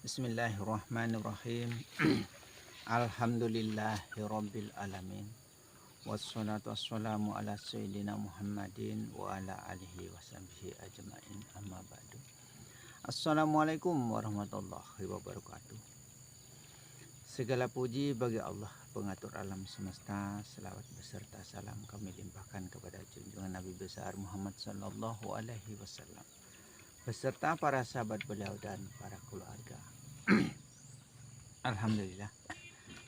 Bismillahirrahmanirrahim. Alhamdulillahirabbil alamin. Wassalatu wassalamu ala sayyidina Muhammadin wa ala alihi washabbihi ajmain, amma ba'du. Assalamualaikum warahmatullahi wabarakatuh. Segala puji bagi Allah, pengatur alam semesta. Selawat beserta salam kami limpahkan kepada junjungan Nabi besar Muhammad sallallahu alaihi wasallam beserta para sahabat beliau dan para keluarga. Alhamdulillah,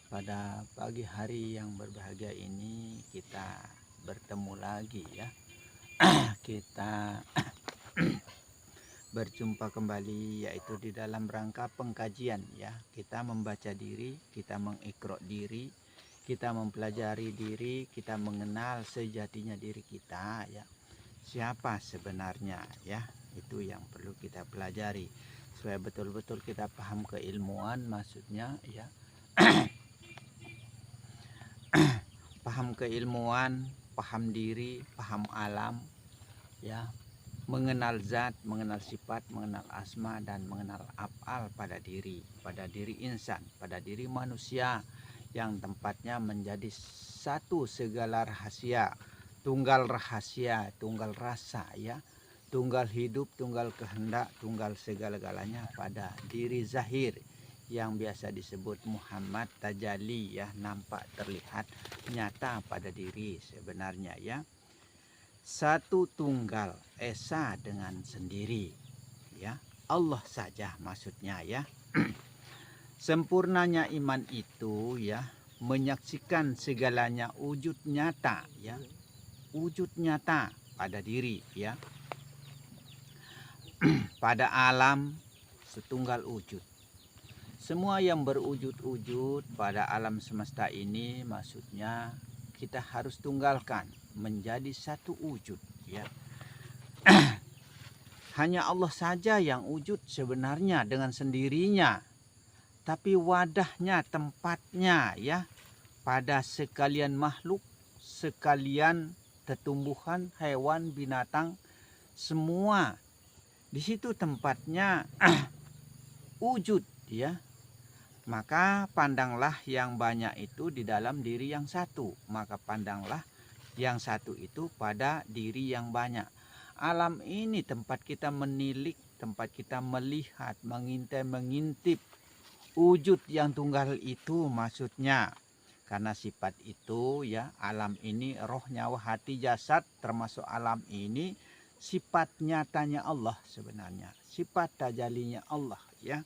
pada pagi hari yang berbahagia ini kita bertemu lagi ya. Kita berjumpa kembali, yaitu di dalam rangka pengkajian ya. Kita membaca diri, kita mengiqra diri, kita mempelajari diri, kita mengenal sejatinya diri kita ya. Siapa sebenarnya ya, itu yang perlu kita pelajari supaya betul-betul kita paham keilmuan, maksudnya ya. Paham keilmuan, paham diri, paham alam ya, mengenal zat, mengenal sifat, mengenal asma dan mengenal af'al pada diri insan, pada diri manusia yang tempatnya menjadi satu segala rahasia, tunggal rahasia, tunggal rasa ya, tunggal hidup, tunggal kehendak, tunggal segala-galanya pada diri zahir yang biasa disebut Muhammad tajalli ya, nampak, terlihat, nyata pada diri sebenarnya ya. Satu tunggal esa dengan sendiri ya, Allah saja maksudnya ya. Sempurnanya iman itu ya, menyaksikan segalanya wujud nyata ya, wujud nyata pada diri ya. Pada alam setunggal wujud. Semua yang berwujud-wujud pada alam semesta ini maksudnya kita harus tunggalkan menjadi satu wujud ya. Hanya Allah saja yang wujud sebenarnya dengan sendirinya. Tapi wadahnya, tempatnya ya, pada sekalian makhluk, sekalian tumbuhan, hewan, binatang, semua di situ tempatnya wujud ya. Maka pandanglah yang banyak itu di dalam diri yang satu, maka pandanglah yang satu itu pada diri yang banyak. Alam ini tempat kita menilik, tempat kita melihat, mengintai, mengintip wujud yang tunggal itu maksudnya. Karena sifat itu ya, alam ini roh, nyawa, hati, jasad, termasuk alam ini sifat nyatanya Allah sebenarnya, sifat tajalinya Allah ya,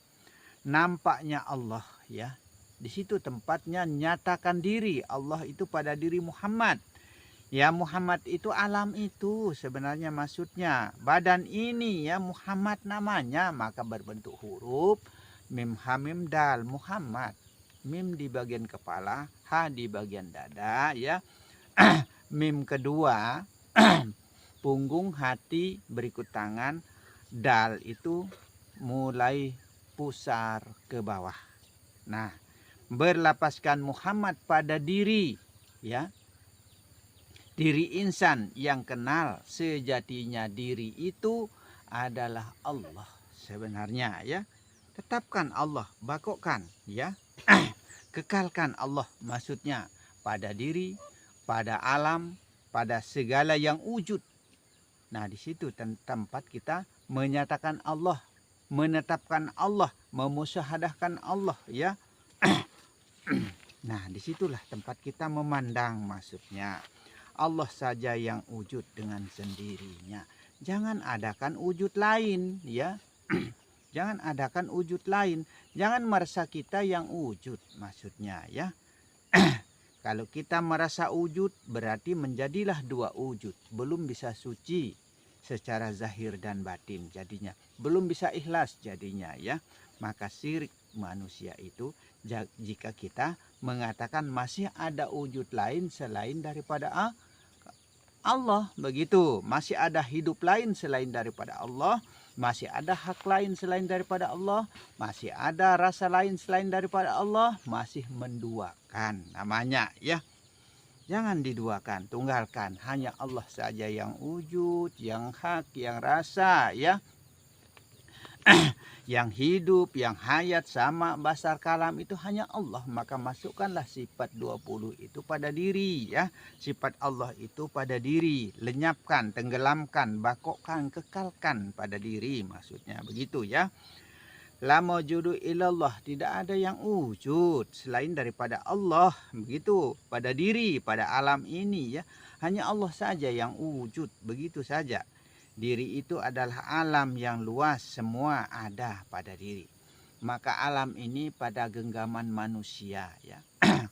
nampaknya Allah ya. Di situ tempatnya nyatakan diri Allah itu pada diri Muhammad ya. Muhammad itu alam itu sebenarnya maksudnya. Badan ini ya Muhammad namanya, maka berbentuk huruf mim ha mim dal, Muhammad. Mim di bagian kepala, ha di bagian dada ya. Mim kedua punggung, hati, berikut tangan, dal itu mulai pusar ke bawah. Nah, berlapaskan Muhammad pada diri ya. Diri insan yang kenal sejatinya diri itu adalah Allah sebenarnya ya. Tetapkan Allah, bakokkan ya. Kekalkan Allah maksudnya pada diri, pada alam, pada segala yang wujud. Nah, di situ tempat kita menyatakan Allah, menetapkan Allah, memusyahadahkan Allah ya. Nah, disitulah tempat kita memandang maksudnya. Allah saja yang wujud dengan sendirinya. Jangan adakan wujud lain ya. Jangan adakan wujud lain. Jangan merasa kita yang wujud maksudnya ya. Kalau kita merasa wujud berarti menjadilah dua wujud. Belum bisa suci secara zahir dan batin jadinya. Belum bisa ikhlas jadinya ya. Maka syirik manusia itu jika kita mengatakan masih ada wujud lain selain daripada Allah. Begitu. Masih ada hidup lain selain daripada Allah. Masih ada hak lain selain daripada Allah. Masih ada rasa lain selain daripada Allah. Masih menduakan namanya ya. Jangan diduakan, tunggalkan. Hanya Allah saja yang wujud, yang hak, yang rasa ya. Yang hidup, yang hayat, sama, basar, kalam itu hanya Allah. Maka masukkanlah sifat 20 itu pada diri ya. Sifat Allah itu pada diri. Lenyapkan, tenggelamkan, bakokkan, kekalkan pada diri. Maksudnya begitu ya. La maujudu illallah, tidak ada yang wujud selain daripada Allah. Begitu pada diri, pada alam ini ya. Hanya Allah saja yang wujud, begitu saja. Diri itu adalah alam yang luas, semua ada pada diri. Maka alam ini pada genggaman manusia ya.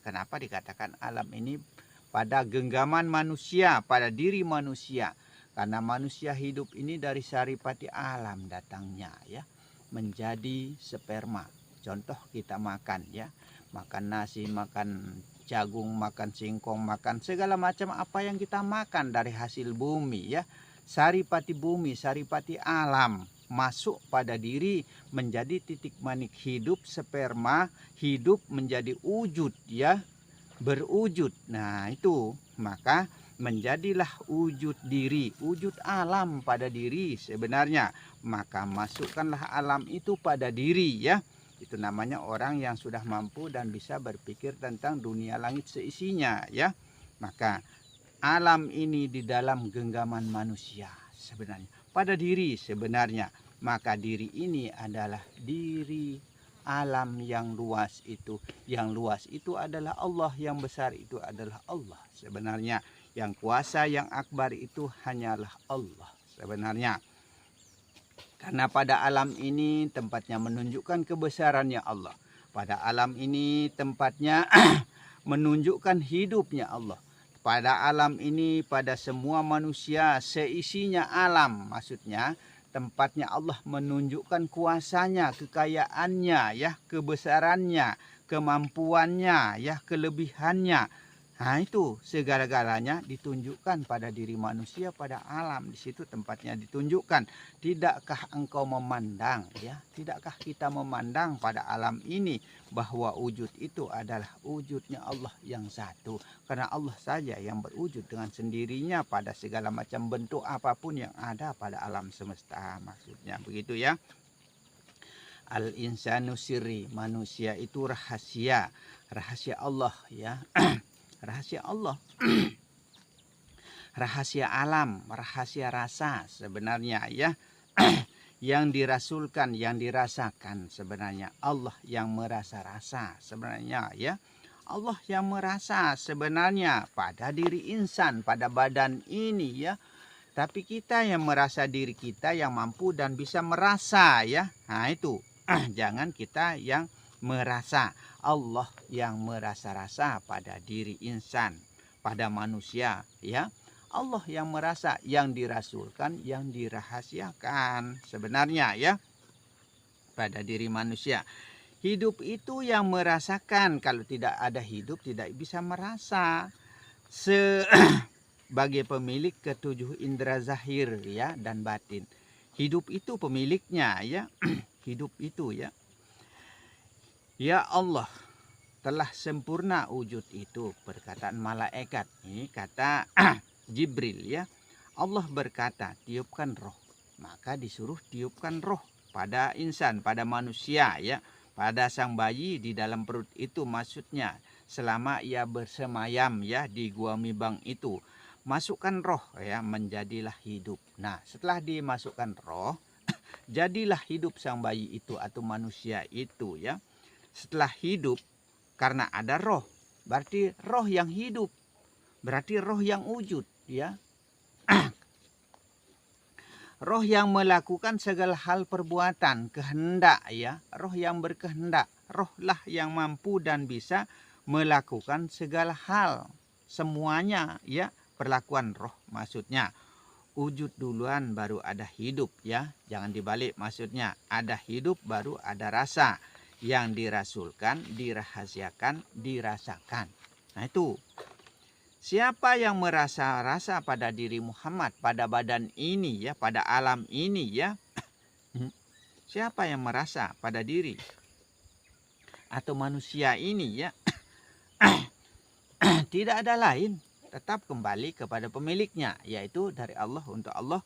Kenapa dikatakan alam ini pada genggaman manusia, pada diri manusia? Karena manusia hidup ini dari saripati alam datangnya ya, menjadi sperma. Contoh kita makan ya, makan nasi, makan jagung, makan singkong, makan segala macam apa yang kita makan dari hasil bumi ya. Saripati bumi, saripati alam masuk pada diri menjadi titik manik hidup, sperma hidup menjadi wujud ya, berwujud. Nah itu maka menjadilah wujud diri, wujud alam pada diri sebenarnya. Maka masukkanlah alam itu pada diri ya. Itu namanya orang yang sudah mampu dan bisa berpikir tentang dunia langit seisinya ya. Maka alam ini di dalam genggaman manusia sebenarnya, pada diri sebenarnya. Maka diri ini adalah diri alam yang luas itu. Yang luas itu adalah Allah, yang besar itu adalah Allah sebenarnya. Yang kuasa, yang akbar itu hanyalah Allah sebenarnya. Karena pada alam ini tempatnya menunjukkan kebesarannya Allah. Pada alam ini tempatnya menunjukkan hidupnya Allah. Pada alam ini, pada semua manusia, seisinya alam, maksudnya tempatnya Allah menunjukkan kuasanya, kekayaannya, ya, kebesarannya, kemampuannya, ya, kelebihannya. Nah itu segala-galanya ditunjukkan pada diri manusia, pada alam. Di situ tempatnya ditunjukkan. Tidakkah engkau memandang ya? Tidakkah kita memandang pada alam ini bahwa wujud itu adalah wujudnya Allah yang satu. Karena Allah saja yang berwujud dengan sendirinya pada segala macam bentuk apapun yang ada pada alam semesta. Maksudnya begitu ya. Al-insanu sirri, manusia itu rahasia. Rahasia Allah ya. Rahasia Allah, rahasia alam, rahasia rasa sebenarnya ya. Yang dirasulkan, yang dirasakan sebenarnya Allah yang merasa rasa sebenarnya ya. Allah yang merasa sebenarnya pada diri insan, pada badan ini ya. Tapi kita yang merasa diri kita yang mampu dan bisa merasa ya. Nah itu jangan kita yang merasa. Allah yang merasa rasa pada diri insan, pada manusia ya. Allah yang merasa, yang dirasulkan, yang dirahasiakan sebenarnya ya pada diri manusia. Hidup itu yang merasakan. Kalau tidak ada hidup tidak bisa merasa. Sebagai pemilik ketujuh indera zahir ya dan batin. Hidup itu pemiliknya ya. Hidup itu ya. Ya Allah, telah sempurna wujud itu, perkataan malaikat. Ini kata Jibril ya. Allah berkata, tiupkan roh. Maka disuruh tiupkan roh pada insan, pada manusia ya. Pada sang bayi di dalam perut itu maksudnya. Selama ia bersemayam ya di gua Mibang itu. Masukkan roh ya, menjadilah hidup. Nah setelah dimasukkan roh, jadilah hidup sang bayi itu atau manusia itu ya. Setelah hidup karena ada roh, berarti roh yang hidup, berarti roh yang wujud ya. Roh yang melakukan segala hal perbuatan, kehendak ya, roh yang berkehendak, rohlah yang mampu dan bisa melakukan segala hal, semuanya ya, perlakuan roh maksudnya. Wujud duluan baru ada hidup ya, jangan dibalik maksudnya, ada hidup baru ada rasa. Yang dirasulkan, dirahasiakan, dirasakan. Nah itu. Siapa yang merasa rasa pada diri Muhammad, pada badan ini ya, pada alam ini ya. Siapa yang merasa pada diri atau manusia ini ya. Tidak ada lain, tetap kembali kepada pemiliknya, yaitu dari Allah untuk Allah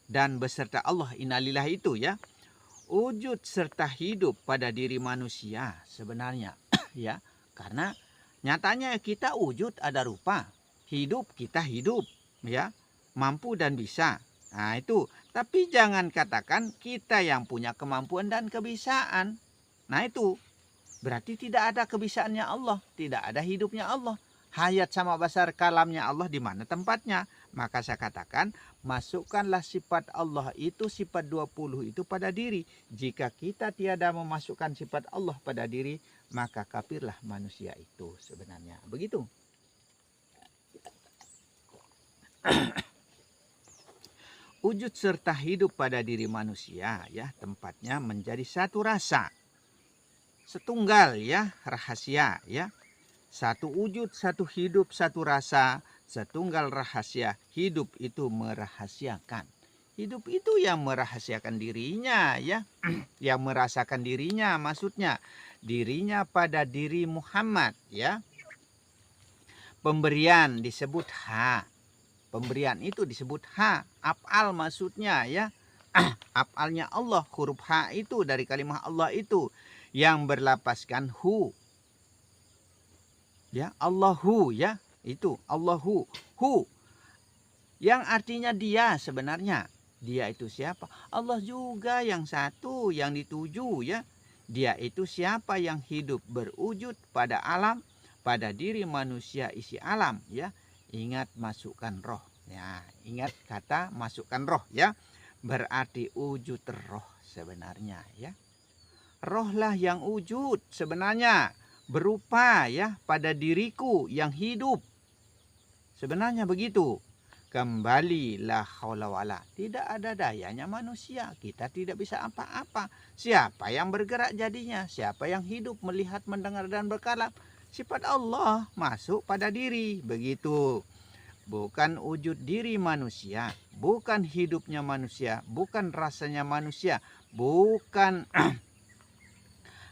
dan beserta Allah, innalillah itu ya. wujud serta hidup pada diri manusia sebenarnya. Ya, karena nyatanya kita wujud ada rupa, hidup kita hidup, ya, mampu dan bisa. Nah itu, tapi jangan katakan kita yang punya kemampuan dan kebisaan. Nah itu, berarti tidak ada kebisaannya Allah, tidak ada hidupnya Allah. Hayat sama basar kalamnya Allah di mana tempatnya? Maka saya katakan, masukkanlah sifat Allah itu, sifat 20 itu pada diri. Jika kita tiada memasukkan sifat Allah pada diri, maka kafirlah manusia itu sebenarnya. Begitu. Wujud serta hidup pada diri manusia, ya, tempatnya menjadi satu rasa. Setunggal, ya, rahasia, ya. Satu wujud, satu hidup, satu rasa, setunggal rahasia. Hidup itu merahasiakan. Hidup itu yang merahasiakan dirinya, ya. Yang merasakan dirinya, maksudnya dirinya pada diri Muhammad, ya. Pemberian disebut ha. Pemberian itu disebut ha. Af'al maksudnya, ya. Af'alnya Allah, huruf ha itu dari kalimat Allah itu yang berlapaskan hu. Ya, Allahu, ya, itu Allahu, hu, yang artinya dia sebenarnya. Dia itu siapa? Allah juga yang satu, yang dituju, ya. Dia itu siapa yang hidup berwujud pada alam, pada diri manusia isi alam, ya. Ingat masukkan roh, ya. Ingat kata masukkan roh, ya. Berarti wujud roh sebenarnya, ya. Rohlah yang wujud sebenarnya, berupa, ya, pada diriku yang hidup. Sebenarnya begitu. Kembali la haula wala. Tidak ada dayanya manusia. Kita tidak bisa apa-apa. Siapa yang bergerak jadinya? Siapa yang hidup, melihat, mendengar dan berkalam? Sifat Allah masuk pada diri. Begitu. Bukan wujud diri manusia, bukan hidupnya manusia, bukan rasanya manusia, bukan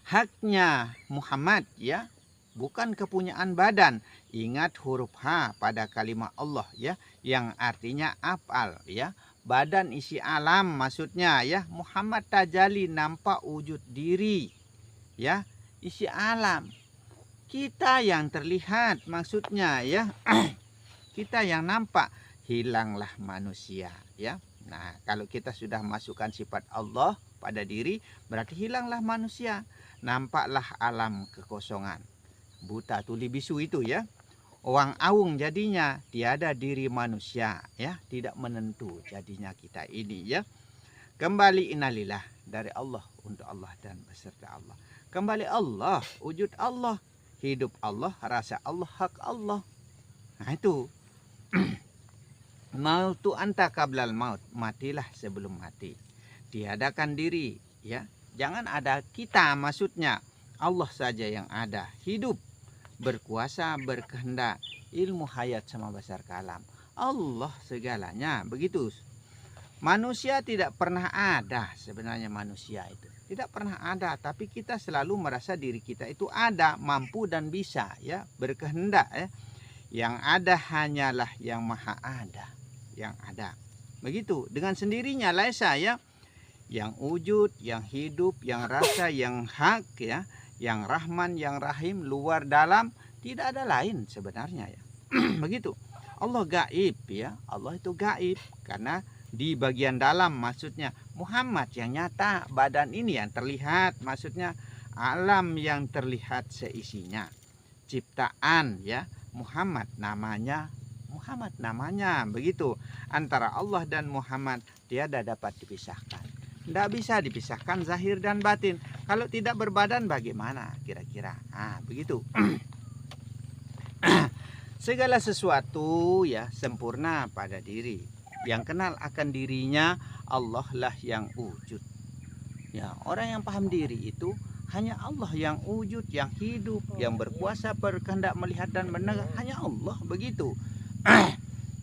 haknya Muhammad, ya, bukan kepunyaan badan. Ingat huruf ha pada kalimat Allah, ya, yang artinya af'al, ya, badan isi alam maksudnya, ya. Muhammad tajali nampak wujud diri, ya, isi alam. Kita yang terlihat maksudnya, ya. Kita yang nampak. Hilanglah manusia, ya. Nah, kalau kita sudah masukkan sifat Allah pada diri, berarti hilanglah manusia. Nampaklah alam kekosongan. Buta tuli bisu itu, ya. Orang awung jadinya, tiada diri manusia, ya. Tidak menentu jadinya kita ini, ya. Kembali innalillah, dari Allah untuk Allah dan beserta Allah. Kembali Allah, wujud Allah, hidup Allah, rasa Allah, hak Allah. Nah itu. Mautu anta qablal maut, matilah sebelum mati. Tiadakan diri, ya. Jangan ada kita, maksudnya Allah saja yang ada, hidup, berkuasa, berkehendak, ilmu hayat sama besar kalam. Allah segalanya, begitu. Manusia tidak pernah ada sebenarnya, manusia itu tidak pernah ada, tapi kita selalu merasa diri kita itu ada, mampu dan bisa, ya, berkehendak, ya. Yang ada hanyalah yang maha ada, yang ada. Begitu, dengan sendirinya laisa, ya. Yang wujud, yang hidup, yang rasa, yang hak, ya, yang rahman, yang rahim, luar dalam, tidak ada lain sebenarnya, ya. Begitu. Allah gaib, ya. Allah itu gaib karena di bagian dalam, maksudnya Muhammad yang nyata, badan ini yang terlihat, maksudnya alam yang terlihat seisinya. Ciptaan, ya, Muhammad namanya, begitu. Antara Allah dan Muhammad tiada dapat dipisahkan. Tidak bisa dipisahkan zahir dan batin. Kalau tidak berbadan bagaimana kira-kira? Ah, begitu. Segala sesuatu, ya, sempurna pada diri. Yang kenal akan dirinya Allah lah yang wujud. Ya, orang yang paham diri itu hanya Allah yang wujud, yang hidup, yang berkuasa, berkehendak, melihat dan mendengar, hanya Allah, begitu.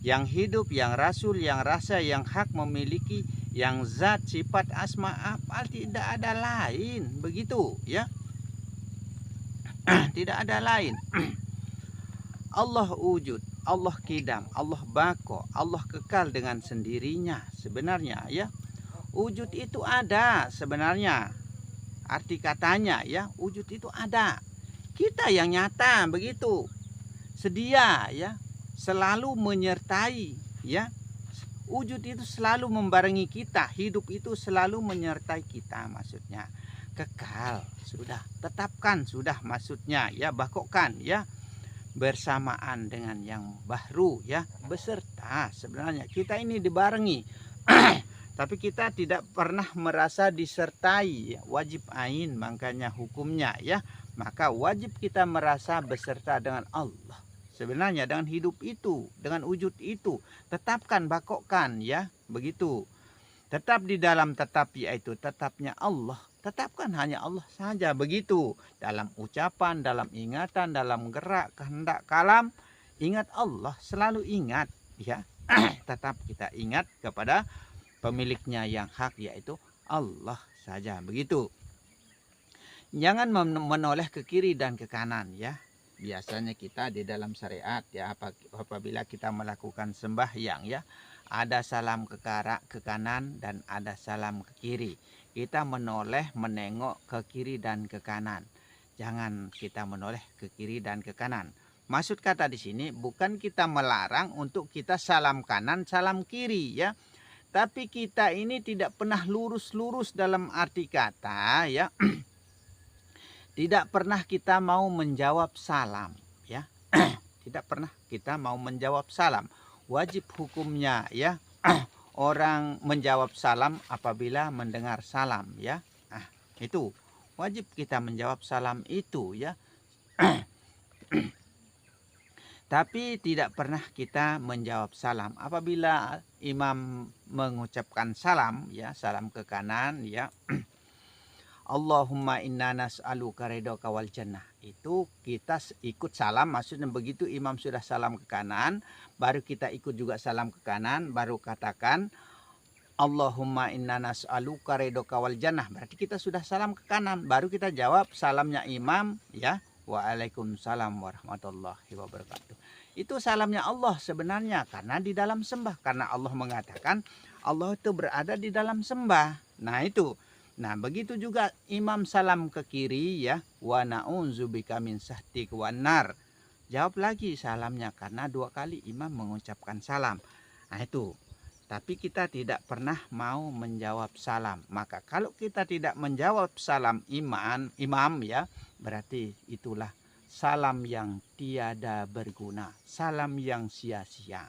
Yang hidup, yang rasul, yang rasa, yang hak, memiliki, yang zat, sifat, asma, af'al, tidak ada lain, begitu, ya. Tidak ada lain. Allah wujud, Allah kidam, Allah bako, Allah kekal dengan sendirinya sebenarnya, ya. Wujud itu ada sebenarnya. Arti katanya ya, wujud itu ada. Kita yang nyata begitu. Sedia ya, selalu menyertai ya. Wujud itu selalu membarengi kita, hidup itu selalu menyertai kita maksudnya. Kekal, sudah tetapkan sudah maksudnya ya, bakokkan ya. Bersamaan dengan yang baru ya, beserta sebenarnya kita ini dibarengi. Tapi kita tidak pernah merasa disertai, wajib ain makanya hukumnya ya. Maka wajib kita merasa beserta dengan Allah. Sebenarnya dengan hidup itu, dengan wujud itu, tetapkan, bakokkan ya, begitu. Tetap di dalam tetap yaitu tetapnya Allah. Tetapkan hanya Allah saja begitu. Dalam ucapan, dalam ingatan, dalam gerak, kehendak, kalam, ingat Allah, selalu ingat ya. Tetap kita ingat kepada pemiliknya yang hak yaitu Allah saja begitu. Jangan menoleh ke kiri dan ke kanan ya. Biasanya kita di dalam syariat ya, apabila kita melakukan sembahyang ya, ada salam ke kanan dan ada salam ke kiri. Kita menoleh menengok ke kiri dan ke kanan. Jangan kita menoleh ke kiri dan ke kanan. Maksud kata di sini bukan kita melarang untuk kita salam kanan, salam kiri ya. Tapi kita ini tidak pernah lurus-lurus dalam arti kata ya. Tidak pernah kita mau menjawab salam ya. Tidak pernah kita mau menjawab salam. Wajib hukumnya ya. Orang menjawab salam apabila mendengar salam ya. Nah, itu wajib kita menjawab salam itu ya. Tapi tidak pernah kita menjawab salam apabila imam mengucapkan salam ya, salam ke kanan ya. Allahumma inna nas'aluka ridhoka wal jannah. Itu kita ikut salam, maksudnya begitu imam sudah salam ke kanan, baru kita ikut juga salam ke kanan, baru katakan Allahumma inna nas'aluka ridhoka wal jannah. Berarti kita sudah salam ke kanan, baru kita jawab salamnya imam ya. Waalaikumsalam warahmatullahi wabarakatuh. Itu salamnya Allah sebenarnya karena di dalam sembah, karena Allah mengatakan Allah itu berada di dalam sembah. Nah itu. Nah begitu juga imam salam ke kiri ya, wa na'udzubika min sahtik wan nar. Jawab lagi salamnya karena 2 kali imam mengucapkan salam. Nah itu. Tapi kita tidak pernah mau menjawab salam. Maka kalau kita tidak menjawab salam imam ya, berarti itulah salam yang tiada berguna, salam yang sia-sia,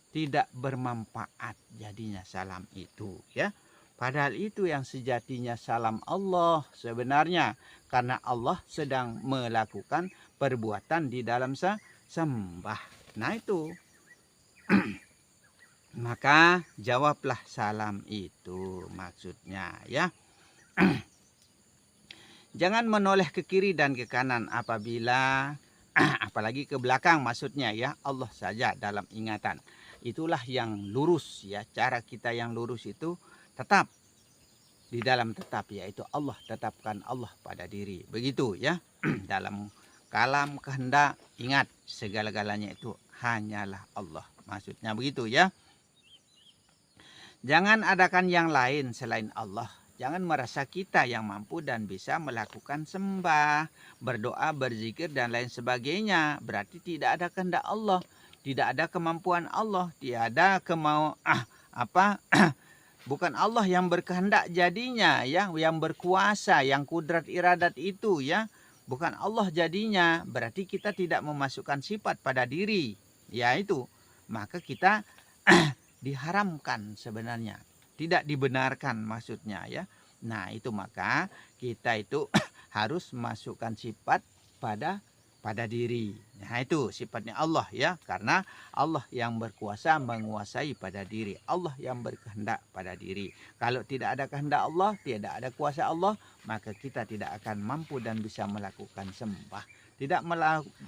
tidak bermanfaat jadinya salam itu ya. Padahal itu yang sejatinya salam Allah sebenarnya, karena Allah sedang melakukan perbuatan di dalam sembah. Nah itu. Maka jawablah salam itu maksudnya ya. Jangan menoleh ke kiri dan ke kanan apabila apalagi ke belakang maksudnya ya, Allah saja dalam ingatan. Itulah yang lurus ya, cara kita yang lurus itu tetap di dalam tetap yaitu Allah, tetapkan Allah pada diri. Begitu ya. Dalam kalam kehendak ingat segala-galanya itu hanyalah Allah. Maksudnya begitu ya. Jangan adakan yang lain selain Allah. Jangan merasa kita yang mampu dan bisa melakukan sembah, berdoa, berzikir dan lain sebagainya. Berarti tidak ada kehendak Allah, tidak ada kemampuan Allah, tiada bukan Allah yang berkehendak jadinya ya, yang berkuasa, yang kudrat iradat itu ya. Bukan Allah jadinya, berarti kita tidak memasukkan sifat pada diri. Ya itu. Maka kita diharamkan sebenarnya, tidak dibenarkan maksudnya ya. Nah itu maka kita itu harus masukkan sifat pada diri. Nah itu sifatnya Allah ya, karena Allah yang berkuasa menguasai pada diri, Allah yang berkehendak pada diri. Kalau tidak ada kehendak Allah, tidak ada kuasa Allah, maka kita tidak akan mampu dan bisa melakukan sembah, tidak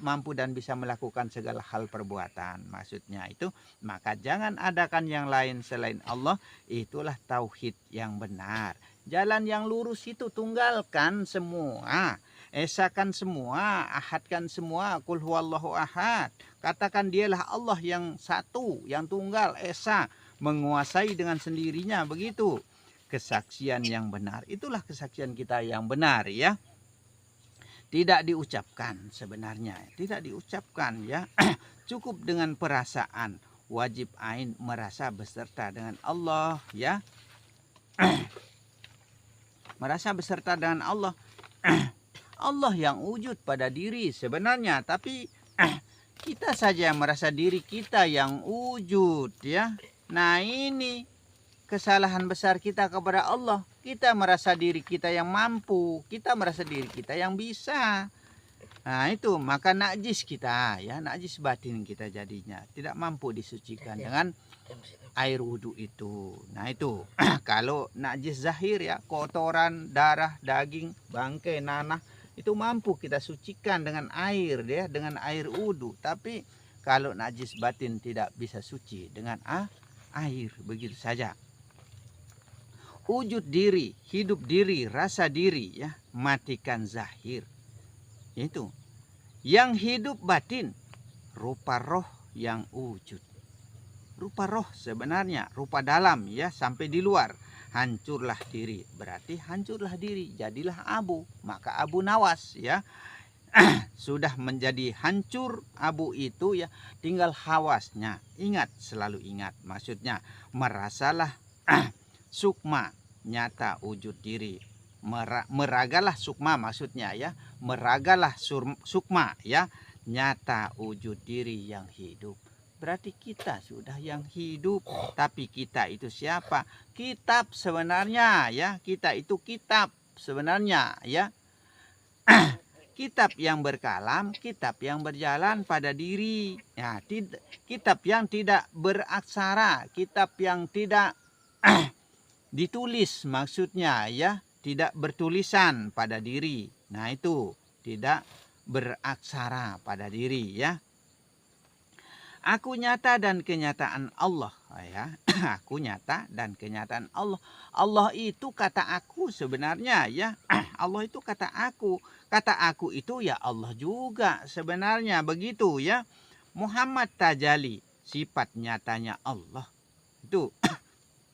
mampu dan bisa melakukan segala hal perbuatan maksudnya itu. Maka jangan adakan yang lain selain Allah. Itulah tauhid yang benar, jalan yang lurus itu. Tunggalkan semua, esakan semua, ahadkan semua, qul huwallahu ahad. Katakan dialah Allah yang satu, yang tunggal, esa, menguasai dengan sendirinya begitu. kesaksian yang benar. Itulah kesaksian kita yang benar ya. Tidak diucapkan sebenarnya, tidak diucapkan ya. Cukup dengan perasaan. Wajib ain merasa beserta dengan Allah ya. Merasa beserta dengan Allah. Allah yang wujud pada diri sebenarnya, tapi kita saja yang merasa diri kita yang wujud ya. Nah, ini kesalahan besar kita kepada Allah. Kita merasa diri kita yang mampu, kita merasa diri kita yang bisa. Nah, itu maka najis kita ya, najis batin kita jadinya, tidak mampu disucikan dengan air wudhu itu. Nah, itu kalau najis zahir ya, kotoran, darah, daging, bangkai, nanah, itu mampu kita sucikan dengan air ya, dengan air wudhu. Tapi kalau najis batin tidak bisa suci dengan air, begitu saja. Wujud diri, hidup diri, rasa diri ya, matikan zahir. Itu yang hidup batin, rupa roh yang wujud. Rupa roh sebenarnya, rupa dalam ya, sampai di luar. Hancurlah diri, berarti hancurlah diri, jadilah abu, maka abu nawas ya. Sudah menjadi hancur abu itu ya, tinggal hawasnya. Ingat, selalu ingat, maksudnya merasalah sukma, nyata wujud diri. Meragalah sukma maksudnya ya, meragalah sukma ya, nyata wujud diri yang hidup. Berarti kita sudah yang hidup. Tapi kita itu siapa? Kitab sebenarnya ya, kita itu kitab sebenarnya ya. Kitab yang berkalam, kitab yang berjalan pada diri ya, kitab yang tidak beraksara, kitab yang tidak ditulis maksudnya ya, tidak bertulisan pada diri. Nah, itu tidak beraksara pada diri ya. Aku nyata dan kenyataan Allah ya. Aku nyata dan kenyataan Allah. Allah itu kata aku sebenarnya ya. Allah itu kata aku. Kata aku itu ya Allah juga sebenarnya, begitu ya. Muhammad tajali, sifat nyatanya Allah. Itu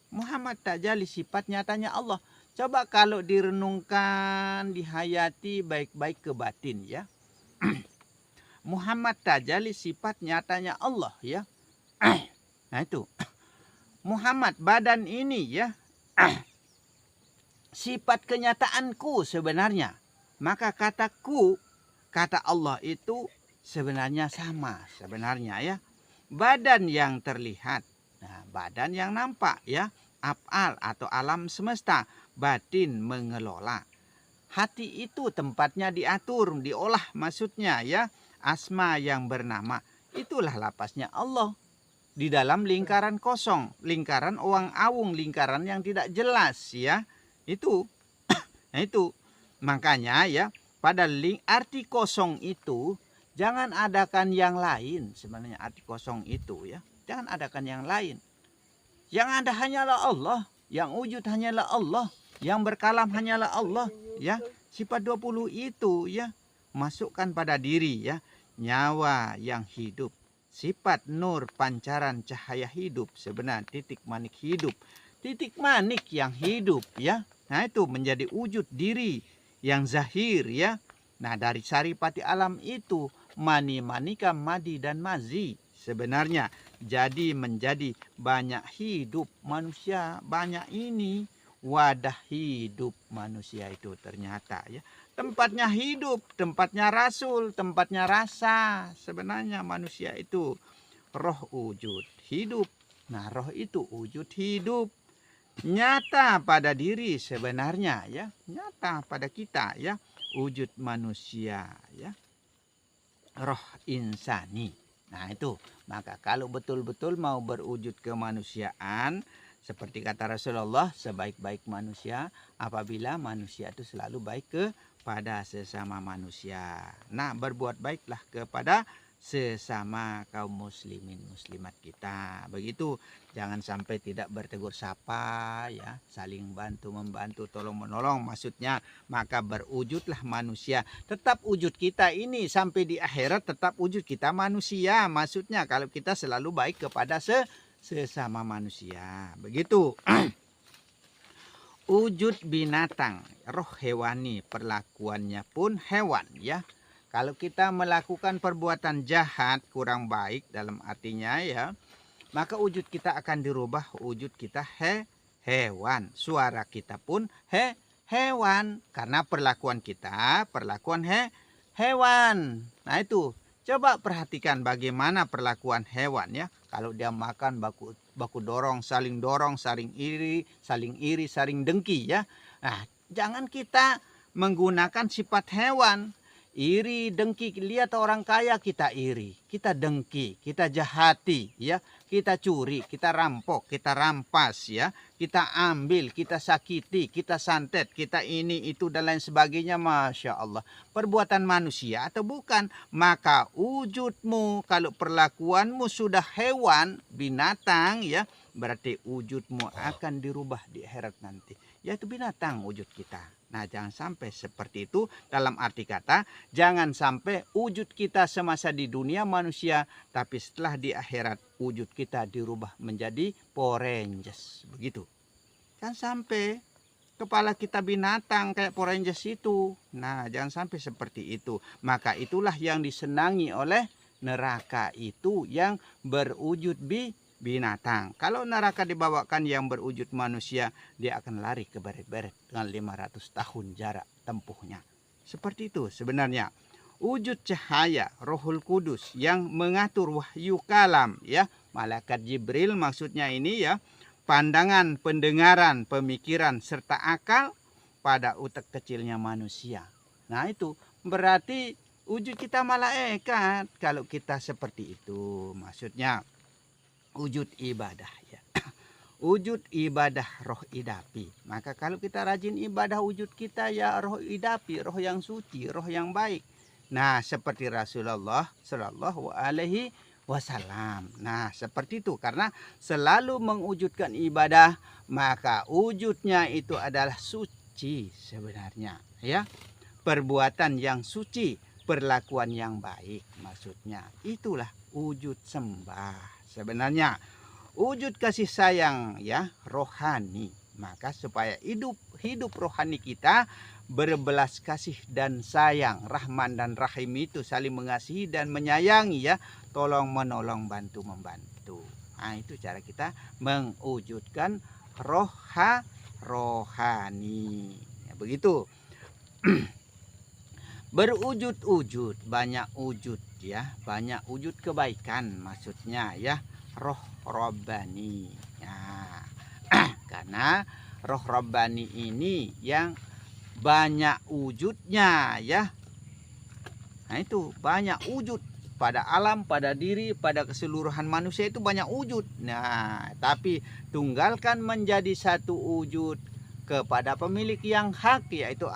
Muhammad tajali, sifat nyatanya Allah. Coba kalau direnungkan, dihayati baik-baik ke batin ya. Muhammad tajali, sifat nyatanya Allah ya. Nah, itu Muhammad badan ini ya, sifat kenyataanku sebenarnya. Maka kataku, kata Allah itu sebenarnya sama sebenarnya ya. Badan yang terlihat, nah, badan yang nampak ya, af'al atau alam semesta, batin mengelola. Hati itu tempatnya diatur, diolah maksudnya ya. Asma yang bernama, itulah lapasnya Allah. Di dalam lingkaran kosong, lingkaran owang-awung, lingkaran yang tidak jelas ya. Itu. Nah, itu. Makanya ya, pada arti kosong itu jangan adakan yang lain sebenarnya, arti kosong itu ya. Jangan adakan yang lain. Yang ada hanyalah Allah, yang wujud hanyalah Allah, yang berkalam hanyalah Allah ya. Sifat 20 itu ya, masukkan pada diri ya. Nyawa yang hidup, sifat nur pancaran cahaya hidup, sebenarnya titik manik hidup, titik manik yang hidup ya. Nah, itu menjadi wujud diri yang zahir ya. Nah, dari saripati alam itu mani manika madi dan mazi sebenarnya, jadi menjadi banyak hidup manusia, banyak ini wadah hidup manusia itu ternyata ya. Tempatnya hidup, tempatnya rasul, tempatnya rasa. Sebenarnya manusia itu roh wujud hidup. Nah, roh itu wujud hidup. Nyata pada diri sebenarnya ya. Nyata pada kita ya. Wujud manusia ya. Roh insani. Nah, itu. Maka kalau betul-betul mau berwujud kemanusiaan, seperti kata Rasulullah, sebaik-baik manusia apabila manusia itu selalu baik kepada sesama manusia. Nah, berbuat baiklah kepada sesama kaum muslimin muslimat kita. Begitu, jangan sampai tidak bertegur sapa ya, saling bantu membantu, tolong menolong maksudnya. Maka berwujudlah manusia. Tetap wujud kita ini sampai di akhirat, tetap wujud kita manusia. Maksudnya kalau kita selalu baik kepada sesama manusia. Begitu. wujud binatang, roh hewani, perlakuannya pun hewan ya. Kalau kita melakukan perbuatan jahat kurang baik dalam artinya ya, maka wujud kita akan dirubah, wujud kita hewan. Suara kita pun hewan karena perlakuan kita perlakuan hewan. Nah itu, coba perhatikan bagaimana perlakuan hewan ya. Kalau dia makan baku dorong, saling iri, saling dengki ya. Nah, jangan kita menggunakan sifat hewan. Iri, dengki, lihat orang kaya kita iri, kita dengki, kita jahati ya, kita curi, kita rampok, kita rampas ya, kita ambil, kita sakiti, kita santet, kita ini itu dan lain sebagainya. Masya Allah, perbuatan manusia atau bukan? Maka wujudmu, kalau perlakuanmu sudah hewan, binatang ya, berarti wujudmu akan dirubah di akhirat nanti, yaitu binatang wujud kita. Nah, jangan sampai seperti itu, dalam arti kata jangan sampai wujud kita semasa di dunia manusia, tapi setelah di akhirat wujud kita dirubah menjadi Power Rangers, begitu. Jangan sampai kepala kita binatang kayak Power Rangers itu. Nah, jangan sampai seperti itu. Maka itulah yang disenangi oleh neraka itu, yang berwujud binatang. Kalau neraka dibawakan yang berwujud manusia, dia akan lari ke beret-beret dengan 500 tahun jarak tempuhnya. Seperti itu sebenarnya. Wujud cahaya Rohul Kudus yang mengatur wahyu kalam ya, malaikat Jibril maksudnya ini ya, pandangan, pendengaran, pemikiran serta akal pada utek kecilnya manusia. Nah itu berarti wujud kita malaikat kalau kita seperti itu, maksudnya wujud ibadah ya. Wujud ibadah roh idapi. Maka kalau kita rajin ibadah, wujud kita ya roh idapi, roh yang suci, roh yang baik. Nah, seperti Rasulullah Shallallahu Alaihi Wasallam. Nah, seperti itu, karena selalu mewujudkan ibadah, maka wujudnya itu adalah suci sebenarnya ya. Perbuatan yang suci, perlakuan yang baik, maksudnya itulah wujud sembah. Sebenarnya wujud kasih sayang ya, rohani. Maka supaya hidup rohani kita berbelas kasih dan sayang, Rahman dan Rahim itu saling mengasihi dan menyayangi ya, tolong menolong, bantu membantu. Nah, itu cara kita mewujudkan rohani ya, begitu. Berwujud-wujud, banyak wujud ya, banyak wujud kebaikan maksudnya ya, roh Rabbani ya. Karena roh Rabbani ini yang banyak wujudnya ya. Nah itu banyak wujud pada alam, pada diri, pada keseluruhan manusia itu banyak wujud. Nah tapi tunggalkan menjadi satu wujud kepada pemilik yang hak, yaitu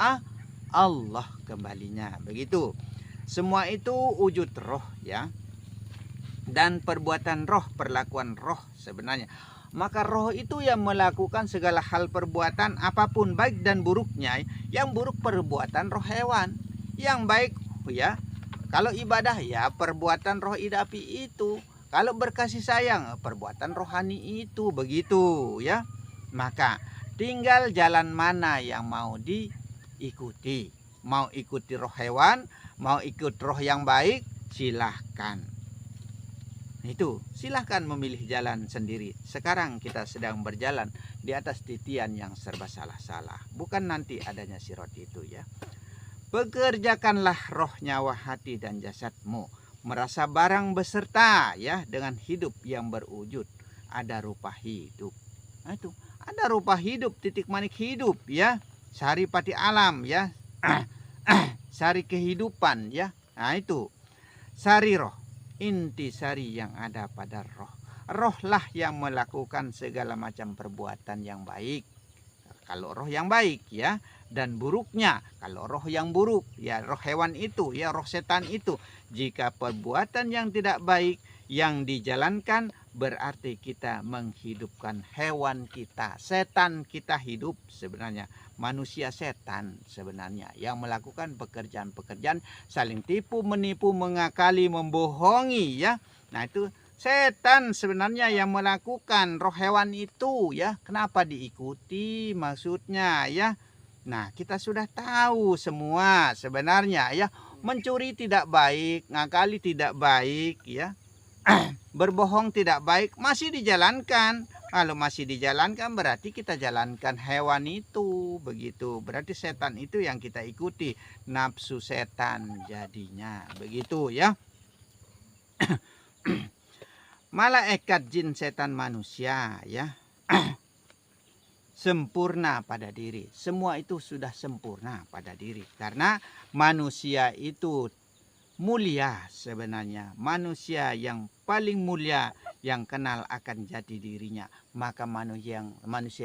Allah kembalinya, begitu. Semua itu wujud roh ya, dan perbuatan roh, perlakuan roh sebenarnya. Maka roh itu yang melakukan segala hal perbuatan apapun baik dan buruknya. Yang buruk perbuatan roh hewan, yang baik ya kalau ibadah ya perbuatan roh idapi itu, kalau berkasih sayang perbuatan rohani itu, begitu ya. Maka tinggal jalan mana yang mau diikuti. Mau ikuti roh hewan, mau ikut roh yang baik, silahkan. Itu silahkan memilih jalan sendiri. Sekarang kita sedang berjalan di atas titian yang serba salah-salah, bukan nanti adanya sirat itu ya. Pekerjakanlah roh, nyawa, hati dan jasadmu, merasa barang beserta ya dengan hidup yang berwujud, ada rupa hidup. Nah, itu ada rupa hidup, titik manik hidup ya, saripati alam ya. Sari kehidupan ya. Nah itu sari roh, inti sari yang ada pada roh. Rohlah yang melakukan segala macam perbuatan yang baik, kalau roh yang baik ya, dan buruknya kalau roh yang buruk ya, roh hewan itu ya, roh setan itu. Jika perbuatan yang tidak baik yang dijalankan, berarti kita menghidupkan hewan kita, setan kita hidup sebenarnya. Manusia setan sebenarnya yang melakukan pekerjaan-pekerjaan saling tipu, menipu, mengakali, membohongi ya. Nah itu Setan sebenarnya yang melakukan, roh hewan itu ya. Kenapa diikuti maksudnya ya. Nah, kita sudah tahu semua sebenarnya ya. Mencuri tidak baik, ngakali tidak baik ya. Berbohong tidak baik, masih dijalankan. Kalau masih dijalankan berarti kita jalankan hewan itu, begitu. Berarti setan itu yang kita ikuti, nafsu setan jadinya, begitu ya. Malaikat, jin, setan, manusia ya. Sempurna pada diri. Semua itu sudah sempurna pada diri. Karena manusia itu mulia sebenarnya. Manusia yang paling mulia yang kenal akan jati dirinya. Maka manusia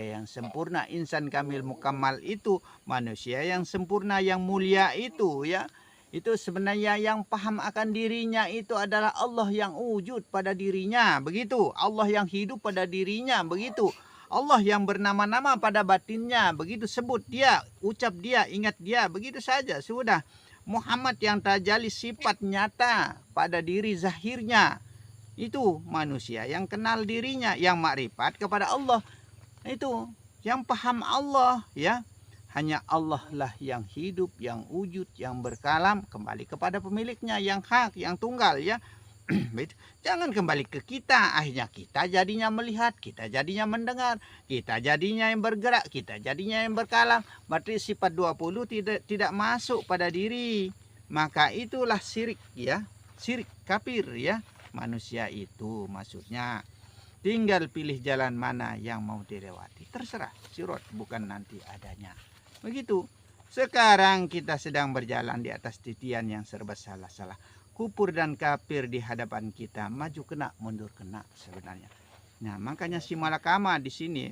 yang sempurna, insan kamil mukammal itu manusia yang sempurna, yang mulia itu ya. Itu sebenarnya yang paham akan dirinya itu adalah Allah yang wujud pada dirinya, begitu. Allah yang hidup pada dirinya, begitu. Allah yang bernama-nama pada batinnya, begitu. Sebut dia, ucap dia, ingat dia, begitu saja sudah. Muhammad yang tajali sifat nyata pada diri zahirnya. Itu manusia yang kenal dirinya, yang makrifat kepada Allah. Itu yang paham Allah ya. Hanya Allah lah yang hidup, yang wujud, yang berkalam, kembali kepada pemiliknya yang hak, yang tunggal ya. Jangan kembali ke kita, akhirnya kita jadinya melihat, kita jadinya mendengar, kita jadinya yang bergerak, kita jadinya yang berkalam. Berarti sifat 20 tidak masuk pada diri. Maka itulah syirik ya, syirik kafir ya. Manusia itu maksudnya. Tinggal pilih jalan mana yang mau dilewati. Terserah, sirat bukan nanti adanya. Begitu. Sekarang kita sedang berjalan di atas titian yang serba salah-salah. Kufur dan kafir di hadapan kita, maju kena, mundur kena sebenarnya. Nah, makanya si malakama di sini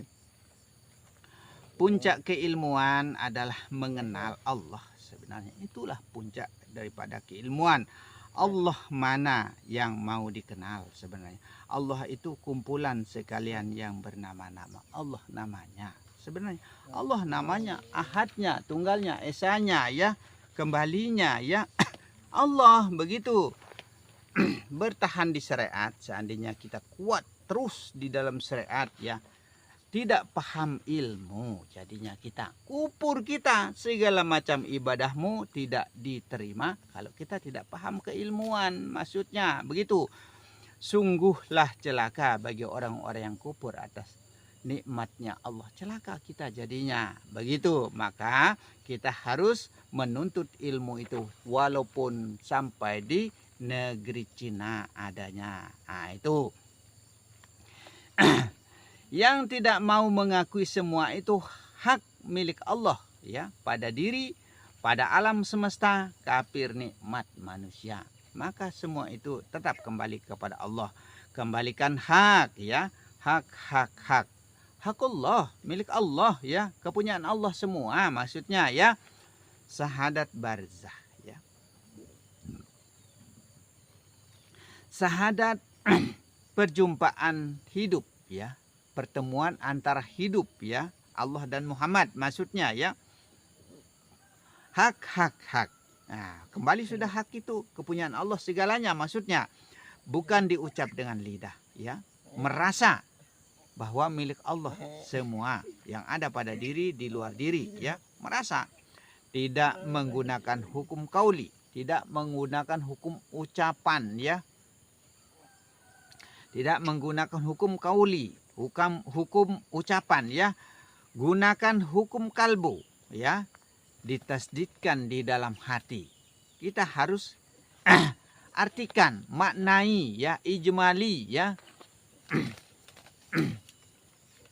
puncak keilmuan adalah mengenal Allah sebenarnya. Itulah puncak daripada keilmuan. Allah mana yang mau dikenal sebenarnya. Allah itu kumpulan sekalian yang bernama-nama. Allah namanya sebenarnya. Allah namanya, ahadnya, tunggalnya, esanya ya, kembalinya ya. Allah begitu. Bertahan di syariat, seandainya kita kuat terus di dalam syariat ya, tidak paham ilmu, jadinya kita kufur, kita segala macam ibadahmu tidak diterima kalau kita tidak paham keilmuan, maksudnya begitu. Sungguhlah celaka bagi orang-orang yang kufur atas nikmatnya Allah, celaka kita jadinya, begitu. Maka kita harus menuntut ilmu itu walaupun sampai di negeri Cina adanya. Nah, itu yang tidak mau mengakui semua itu hak milik Allah ya, pada diri, pada alam semesta, kafir nikmat manusia. Maka semua itu tetap kembali kepada Allah. Kembalikan hak ya, hak hakullah, milik Allah ya, kepunyaan Allah semua maksudnya ya. Sahadat barzah ya. Sahadat perjumpaan hidup ya. Pertemuan antara hidup ya, Allah dan Muhammad maksudnya ya. Hak. Nah, kembali sudah hak itu kepunyaan Allah segalanya maksudnya. Bukan diucap dengan lidah ya. Merasa bahwa milik Allah semua yang ada pada diri, di luar diri ya, merasa. Tidak menggunakan hukum kauli, tidak menggunakan hukum ucapan ya. Tidak menggunakan hukum kauli, hukum ucapan ya. Gunakan hukum kalbu ya. Ditasdidkan di dalam hati. Kita harus artikan, maknai ya, ijmali ya.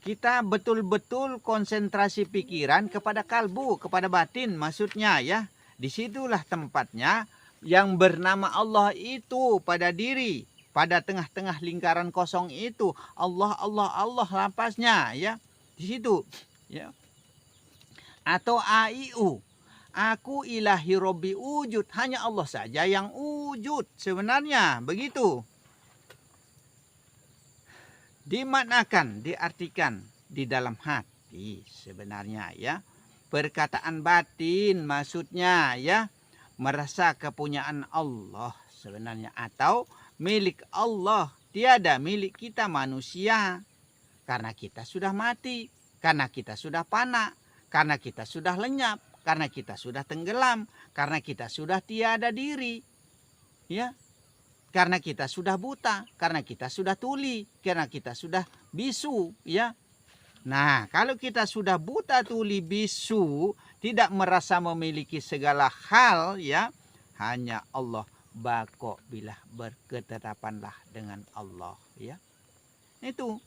Kita betul-betul konsentrasi pikiran kepada kalbu, kepada batin maksudnya ya. Disitulah tempatnya yang bernama Allah itu pada diri, pada tengah-tengah lingkaran kosong itu. Allah lapasnya ya. Di situ ya. Atau AIU, aku ilahi robbi wujud, hanya Allah saja yang wujud sebenarnya, begitu. Dimaknakan, diartikan di dalam hati sebenarnya ya. Perkataan batin maksudnya ya, merasa kepunyaan Allah sebenarnya, atau milik Allah tiada milik kita manusia. Karena kita sudah mati, karena kita sudah fana, karena kita sudah lenyap, karena kita sudah tenggelam, karena kita sudah tiada diri. Ya, karena kita sudah buta, karena kita sudah tuli, karena kita sudah bisu, ya. Nah, kalau kita sudah buta, tuli, bisu, tidak merasa memiliki segala hal, ya, hanya Allah bako bila berketetapanlah dengan Allah, ya. Itu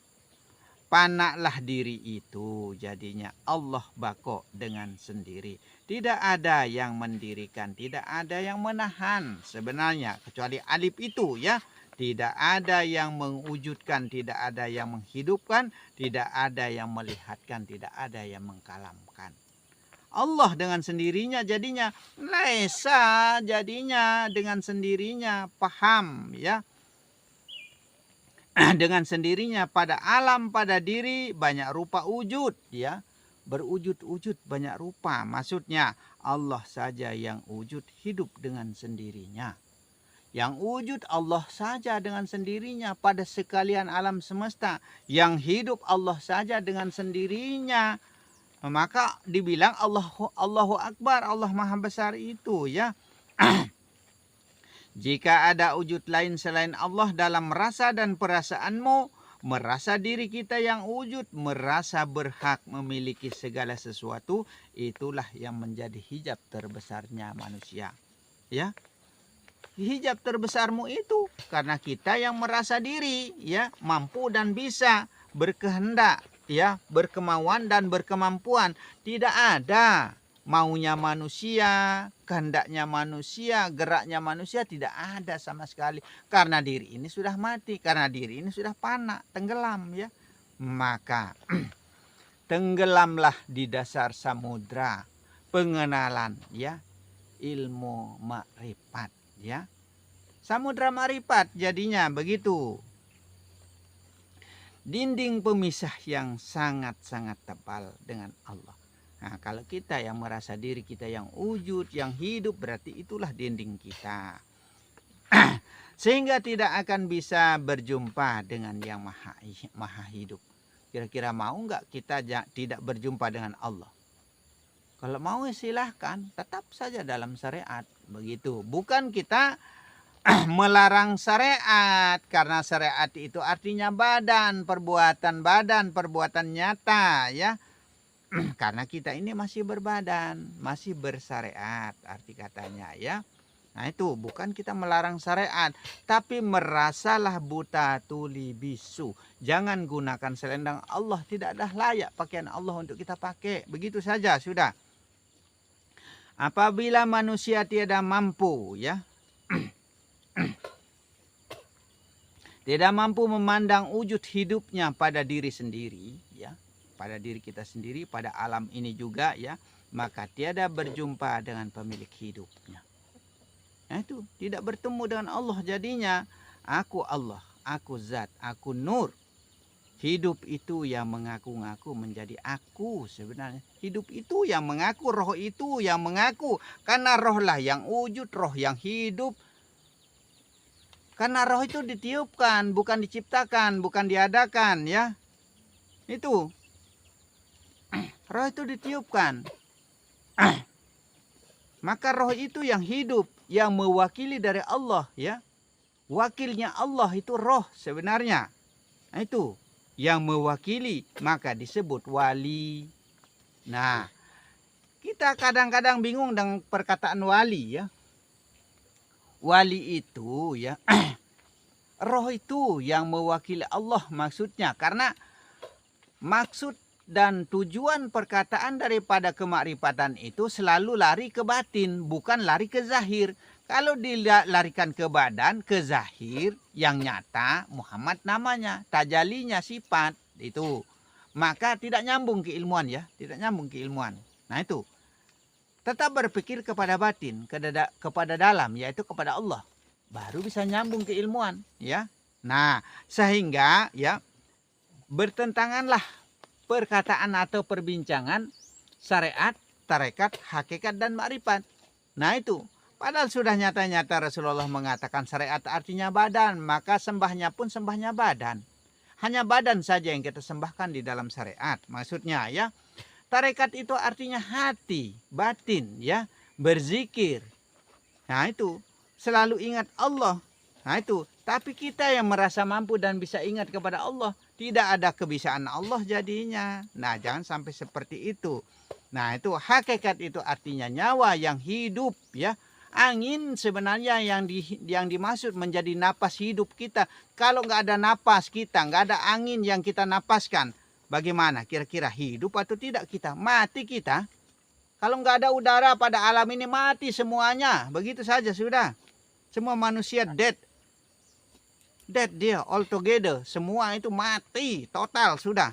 panaklah diri itu, jadinya Allah bako dengan sendiri. Tidak ada yang mendirikan, tidak ada yang menahan sebenarnya kecuali alif itu, ya. Tidak ada yang mewujudkan, tidak ada yang menghidupkan, tidak ada yang melihatkan, tidak ada yang mengkalamkan. Allah dengan sendirinya jadinya laisa, jadinya dengan sendirinya paham, ya. Dengan sendirinya pada alam, pada diri banyak rupa wujud, ya. Berwujud-wujud banyak rupa. Maksudnya Allah saja yang wujud hidup dengan sendirinya. Yang wujud Allah saja dengan sendirinya pada sekalian alam semesta. Yang hidup Allah saja dengan sendirinya. Maka dibilang Allahu Akbar, Allah Maha Besar itu, ya. Jika ada wujud lain selain Allah dalam rasa dan perasaanmu, merasa diri kita yang wujud, merasa berhak memiliki segala sesuatu, itulah yang menjadi hijab terbesarnya manusia, ya. Hijab terbesarmu itu karena kita yang merasa diri, ya, mampu dan bisa, berkehendak, ya, berkemauan dan berkemampuan. Tidak ada maunya manusia, kehendaknya manusia, geraknya manusia, tidak ada sama sekali. Karena diri ini sudah mati, karena diri ini sudah fana, tenggelam, ya. Maka tenggelamlah di dasar samudra pengenalan, ya, ilmu makrifat, ya. Samudra makrifat jadinya begitu. Dinding pemisah yang sangat-sangat tebal dengan Allah. Nah, kalau kita yang merasa diri kita yang wujud, yang hidup, berarti itulah dinding kita. Sehingga tidak akan bisa berjumpa dengan yang maha hidup. Kira-kira mau nggak kita tidak berjumpa dengan Allah? Kalau mau silahkan, tetap saja dalam syariat. Begitu. Bukan kita melarang syariat, karena syariat itu artinya badan, perbuatan nyata, ya. Karena kita ini masih berbadan, masih bersyariat arti katanya, ya. Nah, itu bukan kita melarang syariat, tapi merasalah buta, tuli, bisu. Jangan gunakan selendang Allah, tidak ada layak pakaian Allah untuk kita pakai. Begitu saja sudah. Apabila manusia tiada mampu, ya, tidak mampu memandang wujud hidupnya pada diri sendiri, ya, pada diri kita sendiri, pada alam ini juga, ya, maka tiada berjumpa dengan pemilik hidupnya. Nah, itu tidak bertemu dengan Allah. Jadinya aku Allah, aku zat, aku nur. Hidup itu yang mengaku-ngaku menjadi aku sebenarnya. Hidup itu yang mengaku, roh itu yang mengaku. Karena rohlah yang wujud, roh yang hidup. Karena roh itu ditiupkan, bukan diciptakan, bukan diadakan, ya. Itu. Roh itu ditiupkan. Maka roh itu yang hidup, yang mewakili dari Allah, ya. Wakilnya Allah itu roh sebenarnya. Nah, itu yang mewakili, maka disebut wali. Nah, kita kadang-kadang bingung dengan perkataan wali, ya. Wali itu, ya, roh itu yang mewakili Allah maksudnya. Karena maksud dan tujuan perkataan daripada kemakrifatan itu selalu lari ke batin, bukan lari ke zahir. Kalau dilarikan ke badan, ke zahir, yang nyata Muhammad namanya, tajalinya sifat itu, maka tidak nyambung keilmuan, ya, tidak nyambung keilmuan. Nah, itu tetap berpikir kepada batin, kepada dalam, yaitu kepada Allah, baru bisa nyambung keilmuan, ya. Nah, sehingga, ya, bertentanganlah perkataan atau perbincangan syariat, tarekat, hakikat dan makrifat. Nah, itu Padahal sudah nyata-nyata Rasulullah mengatakan syariat artinya badan, maka sembahnya pun sembahnya badan. Hanya badan saja yang kita sembahkan di dalam syariat. Maksudnya ya, tarekat itu artinya hati, batin ya, berzikir. Nah itu, selalu ingat Allah. Nah itu, tapi kita yang merasa mampu dan bisa ingat kepada Allah, tidak ada kebisaan Allah jadinya. Nah jangan sampai seperti itu. Nah itu hakikat itu artinya nyawa yang hidup ya. Angin sebenarnya yang dimaksud menjadi napas hidup kita. Kalau nggak ada napas kita, nggak ada angin yang kita napaskan, bagaimana kira-kira hidup atau tidak kita? Mati kita. Kalau nggak ada udara pada alam ini mati semuanya. Begitu saja sudah. Semua manusia dead. Dead dia all together. Semua itu mati total sudah.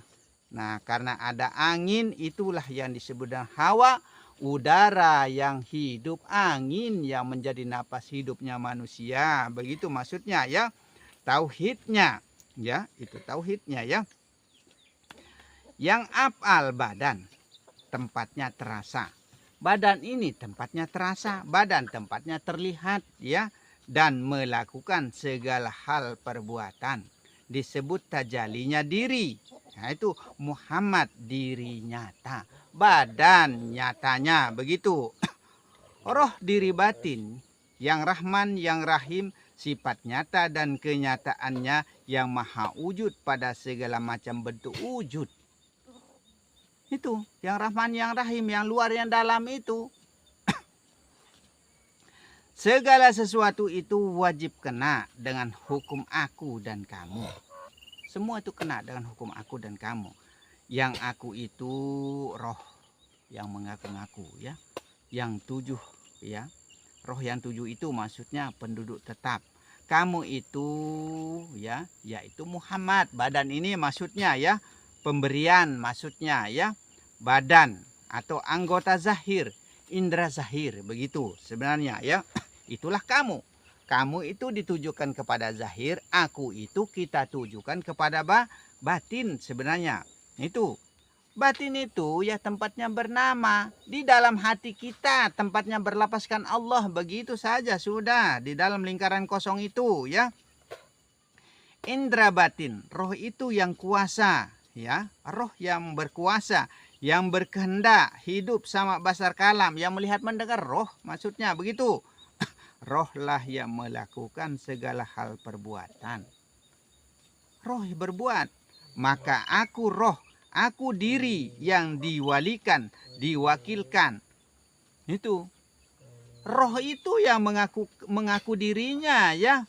Nah karena ada angin itulah yang disebut dengan hawa. Udara yang hidup, angin yang menjadi napas hidupnya manusia. Begitu maksudnya ya. Tauhidnya ya, itu tauhidnya ya. Yang af'al badan, tempatnya terasa. Badan ini tempatnya terasa, badan tempatnya terlihat ya, dan melakukan segala hal perbuatan. Disebut tajalinya diri. Nah itu Muhammad diri nyata, badan nyatanya begitu. Roh diri batin, yang Rahman, yang Rahim, sifat nyata dan kenyataannya yang maha wujud pada segala macam bentuk wujud. Itu yang Rahman, yang Rahim, yang luar, yang dalam itu. Segala sesuatu itu wajib kena dengan hukum aku dan kamu. Semua itu kena dengan hukum aku dan kamu. Yang aku itu roh yang mengaku-ngaku ya. Yang 7 ya. Roh yang 7 itu maksudnya penduduk tetap. Kamu itu ya, yaitu Muhammad. Badan ini maksudnya ya, pemberian maksudnya ya. Badan atau anggota zahir, indra zahir begitu sebenarnya ya. Itulah kamu. Kamu itu ditujukan kepada zahir, aku itu kita tujukan kepada batin sebenarnya. Itu batin itu ya tempatnya bernama di dalam hati kita, tempatnya berlapaskan Allah, begitu saja sudah di dalam lingkaran kosong itu ya. Indra batin, roh itu yang kuasa ya, roh yang berkuasa, yang berkehendak, hidup sama basar kalam, yang melihat mendengar roh maksudnya begitu. Rohlah yang melakukan segala hal perbuatan. Roh berbuat, maka aku roh, aku diri yang diwalikan, diwakilkan. Itu roh itu yang mengaku dirinya ya,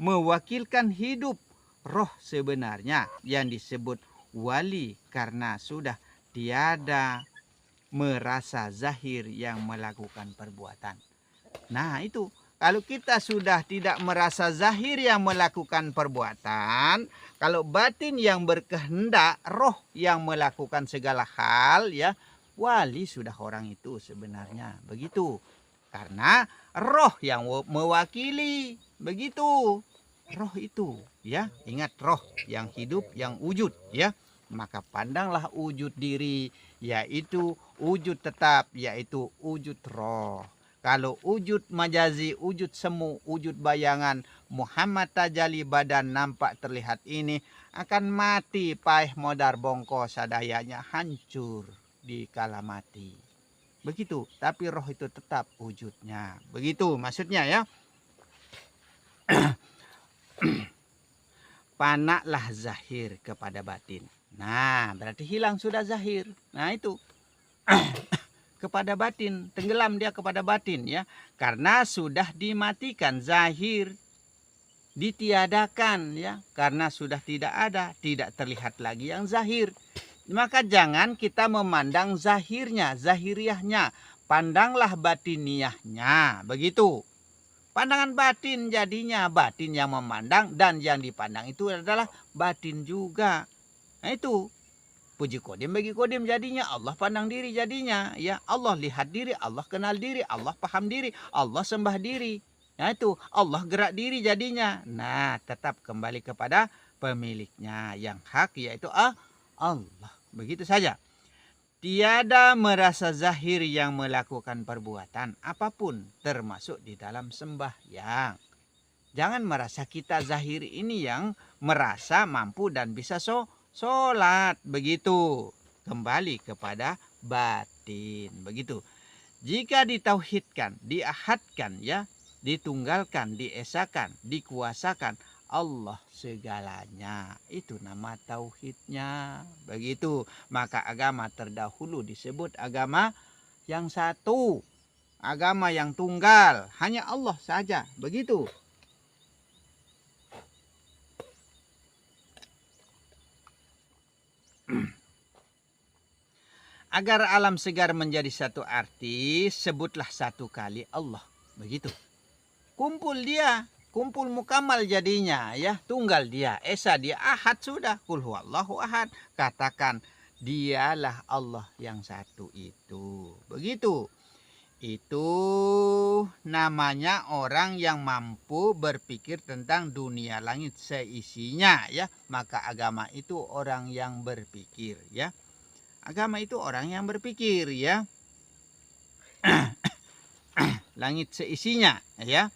mewakilkan hidup. Roh sebenarnya yang disebut wali karena sudah tiada merasa zahir yang melakukan perbuatan. Nah itu, kalau kita sudah tidak merasa zahir yang melakukan perbuatan, kalau batin yang berkehendak, roh yang melakukan segala hal ya, wali sudah orang itu sebenarnya begitu. Karena roh yang mewakili begitu. Roh itu ya, ingat roh yang hidup, yang wujud ya. Maka pandanglah wujud diri, yaitu wujud tetap, yaitu wujud roh. Kalau wujud majazi, wujud semu, wujud bayangan, Muhammad tajali badan nampak terlihat ini akan mati paih modar bongko sadayanya hancur di kala mati. Begitu, tapi roh itu tetap wujudnya. Begitu maksudnya ya. Panaklah zahir kepada batin. Nah, berarti hilang sudah zahir. Nah itu. Kepada batin, tenggelam dia kepada batin ya, karena sudah dimatikan zahir, ditiadakan ya, karena sudah tidak ada, tidak terlihat lagi yang zahir. Maka jangan kita memandang zahirnya, zahiriahnya, pandanglah batiniahnya, begitu. Pandangan batin jadinya, batin yang memandang dan yang dipandang itu adalah batin juga. Nah itu. Puji kodim bagi kodim jadinya, Allah pandang diri jadinya ya, Allah lihat diri, Allah kenal diri, Allah paham diri, Allah sembah diri. Nah itu Allah gerak diri jadinya. Nah tetap kembali kepada pemiliknya yang hak, yaitu Allah. Begitu saja. Tiada merasa zahir yang melakukan perbuatan apapun termasuk di dalam sembahyang. Jangan merasa kita zahir ini yang merasa mampu dan bisa sholat. Begitu. Kembali kepada batin. Begitu. Jika ditauhidkan, diahadkan ya, ditunggalkan, diesakan, dikuasakan Allah segalanya. Itu nama tauhidnya. Begitu. Maka agama terdahulu disebut agama yang satu. Agama yang tunggal. Hanya Allah saja. Begitu. Agar alam segar menjadi satu arti, sebutlah satu kali Allah. Begitu. Kumpul dia, kumpul mukamal jadinya ya, tunggal dia, esa dia, ahad sudah. Qul huwallahu ahad. Katakan dialah Allah yang satu itu. Begitu. Itu namanya orang yang mampu berpikir tentang dunia langit seisinya ya. Maka agama itu orang yang berpikir ya. Agama itu orang yang berpikir ya. Langit seisinya ya.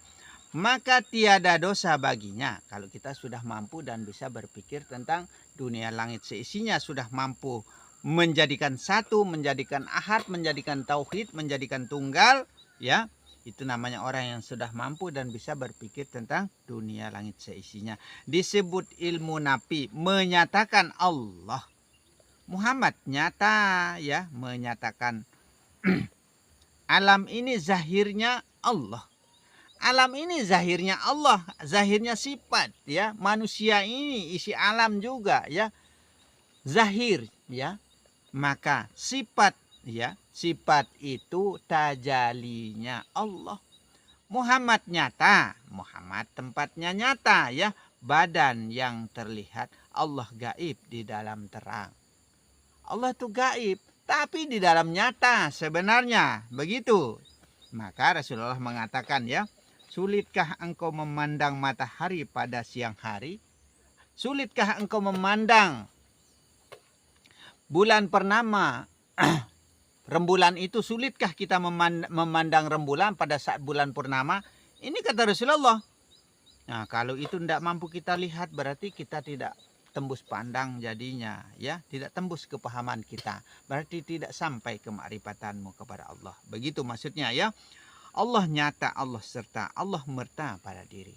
Maka tiada dosa baginya. Kalau kita sudah mampu dan bisa berpikir tentang dunia langit seisinya. Sudah mampu menjadikan satu, menjadikan ahad, menjadikan tauhid, menjadikan tunggal ya. Itu namanya orang yang sudah mampu dan bisa berpikir tentang dunia langit seisinya. Disebut ilmu nafi, menyatakan Allah. Muhammad nyata ya, menyatakan alam ini zahirnya Allah. Alam ini zahirnya Allah, zahirnya sifat ya. Manusia ini isi alam juga ya. Zahir ya. Maka sifat ya, sifat itu tajalinya Allah. Muhammad nyata, Muhammad tempatnya nyata ya. Badan yang terlihat, Allah gaib di dalam terang. Allah itu gaib, tapi di dalam nyata sebenarnya. Begitu. Maka Rasulullah mengatakan ya, sulitkah engkau memandang matahari pada siang hari? Sulitkah engkau memandang bulan purnama? Rembulan itu sulitkah kita memandang rembulan pada saat bulan purnama? Ini kata Rasulullah. Nah, kalau itu tidak mampu kita lihat, berarti kita tidak tembus pandang jadinya ya, tidak tembus kepahaman kita, berarti tidak sampai kema'rifatanmu kepada Allah. Begitu maksudnya ya. Allah nyata, Allah serta, Allah merta pada diri.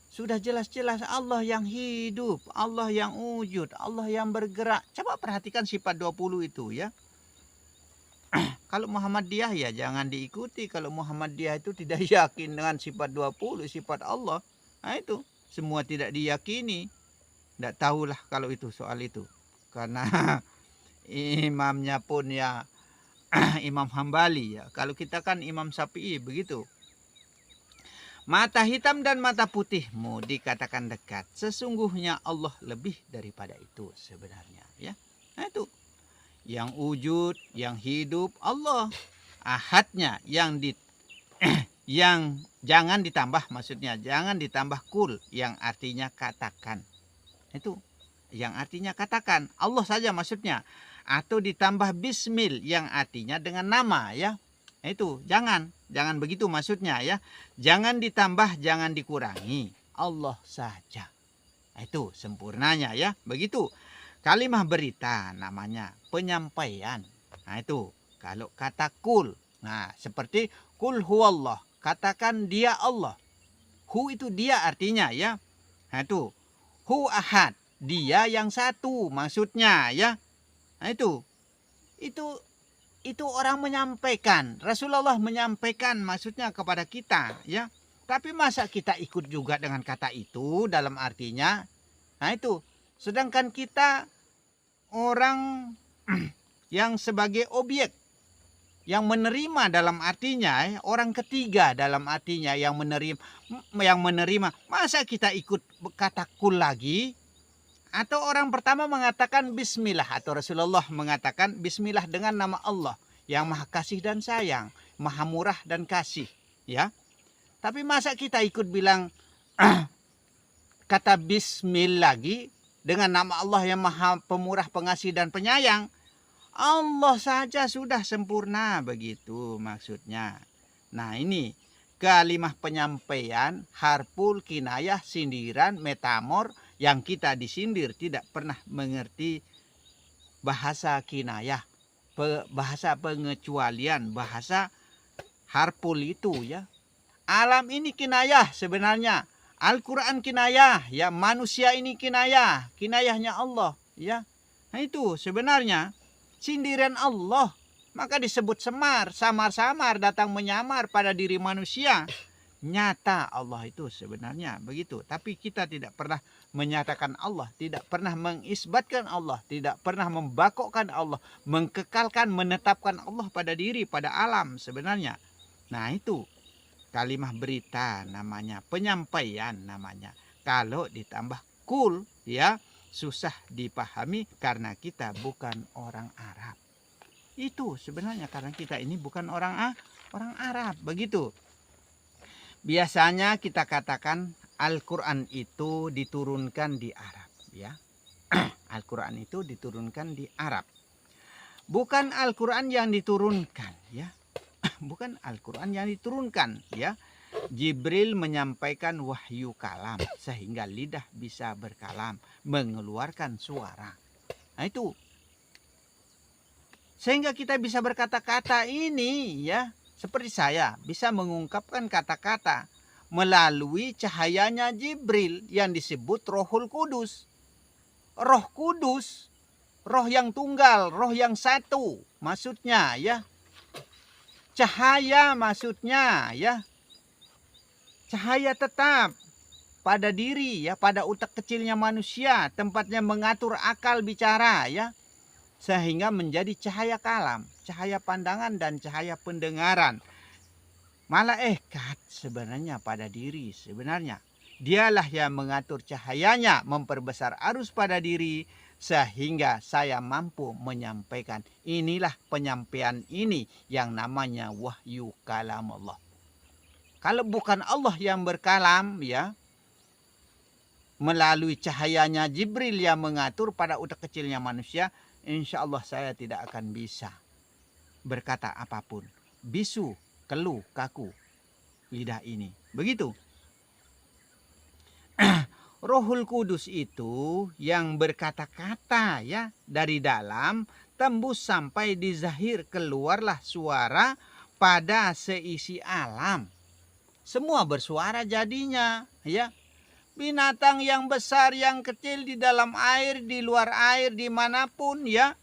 Sudah jelas-jelas Allah yang hidup, Allah yang wujud, Allah yang bergerak. Coba perhatikan sifat 20 itu ya. Kalau Muhammadiyah ya jangan diikuti. Kalau Muhammadiyah itu tidak yakin dengan sifat 20, sifat Allah. Nah itu semua tidak diyakini. Tidak tahulah kalau itu soal itu. Karena imamnya pun ya Imam Hambali ya. Kalau kita kan Imam Syafi'i begitu. Mata hitam dan mata putihmu dikatakan dekat. Sesungguhnya Allah lebih daripada itu sebenarnya ya. Nah itu. Yang wujud, yang hidup Allah. Ahadnya yang yang jangan ditambah, maksudnya jangan ditambah kul yang artinya katakan. Itu yang artinya katakan, Allah saja maksudnya. Atau ditambah bismil yang artinya dengan nama ya. Itu jangan begitu maksudnya ya. Jangan ditambah, jangan dikurangi, Allah saja. Itu sempurnanya ya. Begitu. Kalimah berita namanya penyampaian. Nah itu kalau kata kul. Nah seperti kul huwallah, katakan dia Allah. Hu itu dia artinya ya. Nah itu hu ahad, dia yang satu maksudnya ya. Nah itu orang menyampaikan, Rasulullah menyampaikan maksudnya kepada kita ya. Tapi masa kita ikut juga dengan kata itu dalam artinya? Nah itu, sedangkan kita orang yang sebagai objek yang menerima dalam artinya, orang ketiga dalam artinya yang menerima, masa kita ikut kata kul lagi? Atau orang pertama mengatakan bismillah, atau Rasulullah mengatakan bismillah dengan nama Allah yang maha kasih dan sayang, maha murah dan kasih ya. Tapi masa kita ikut bilang kata bismillah lagi dengan nama Allah yang maha pemurah, pengasih dan penyayang? Allah saja sudah sempurna, begitu maksudnya. Nah, ini kalimah penyampaian, harful, kinayah, sindiran, metamor, yang kita disindir tidak pernah mengerti bahasa kinayah, bahasa pengecualian, bahasa harful itu ya. Alam ini kinayah sebenarnya. Al-Quran kinayah, ya, manusia ini kinayah, kinayahnya Allah, ya. Nah itu sebenarnya sindiran Allah, maka disebut semar, samar-samar, datang menyamar pada diri manusia. Nyata Allah itu sebenarnya begitu, tapi kita tidak pernah menyatakan Allah, tidak pernah mengisbatkan Allah, tidak pernah membakokkan Allah, mengkekalkan, menetapkan Allah pada diri, pada alam sebenarnya. Nah itu kalimah berita namanya, penyampaian namanya. Kalau ditambah kul, ya, susah dipahami karena kita bukan orang Arab. Itu sebenarnya karena kita ini bukan orang Arab, begitu. Biasanya kita katakan Al-Quran itu diturunkan di Arab, ya. Al-Quran itu diturunkan di Arab. Bukan Al-Quran yang diturunkan, ya. Bukan Al-Quran yang diturunkan, ya. Jibril menyampaikan wahyu kalam sehingga lidah bisa berkalam, mengeluarkan suara. Nah itu. Sehingga kita bisa berkata-kata ini, ya, seperti saya bisa mengungkapkan kata-kata melalui cahayanya Jibril yang disebut Rohul Kudus. Roh Kudus, roh yang tunggal, roh yang satu, maksudnya, ya. Cahaya maksudnya, ya. Cahaya tetap pada diri, ya, pada otak kecilnya manusia, tempatnya mengatur akal bicara, ya. Sehingga menjadi cahaya kalam, cahaya pandangan dan cahaya pendengaran. Malaikat sebenarnya pada diri sebenarnya. Dialah yang mengatur cahayanya, memperbesar arus pada diri sehingga saya mampu menyampaikan. Inilah penyampaian ini yang namanya wahyu kalam Allah. Kalau bukan Allah yang berkalam, ya, melalui cahayanya Jibril yang mengatur pada otak kecilnya manusia, insya Allah saya tidak akan bisa berkata apapun. Bisu, keluh, kaku lidah ini. Begitu. Rohul Kudus itu yang berkata-kata, ya, dari dalam tembus sampai di zahir, keluarlah suara pada seisi alam. Semua bersuara jadinya, ya. Binatang yang besar, yang kecil, di dalam air, di luar air, dimanapun, ya,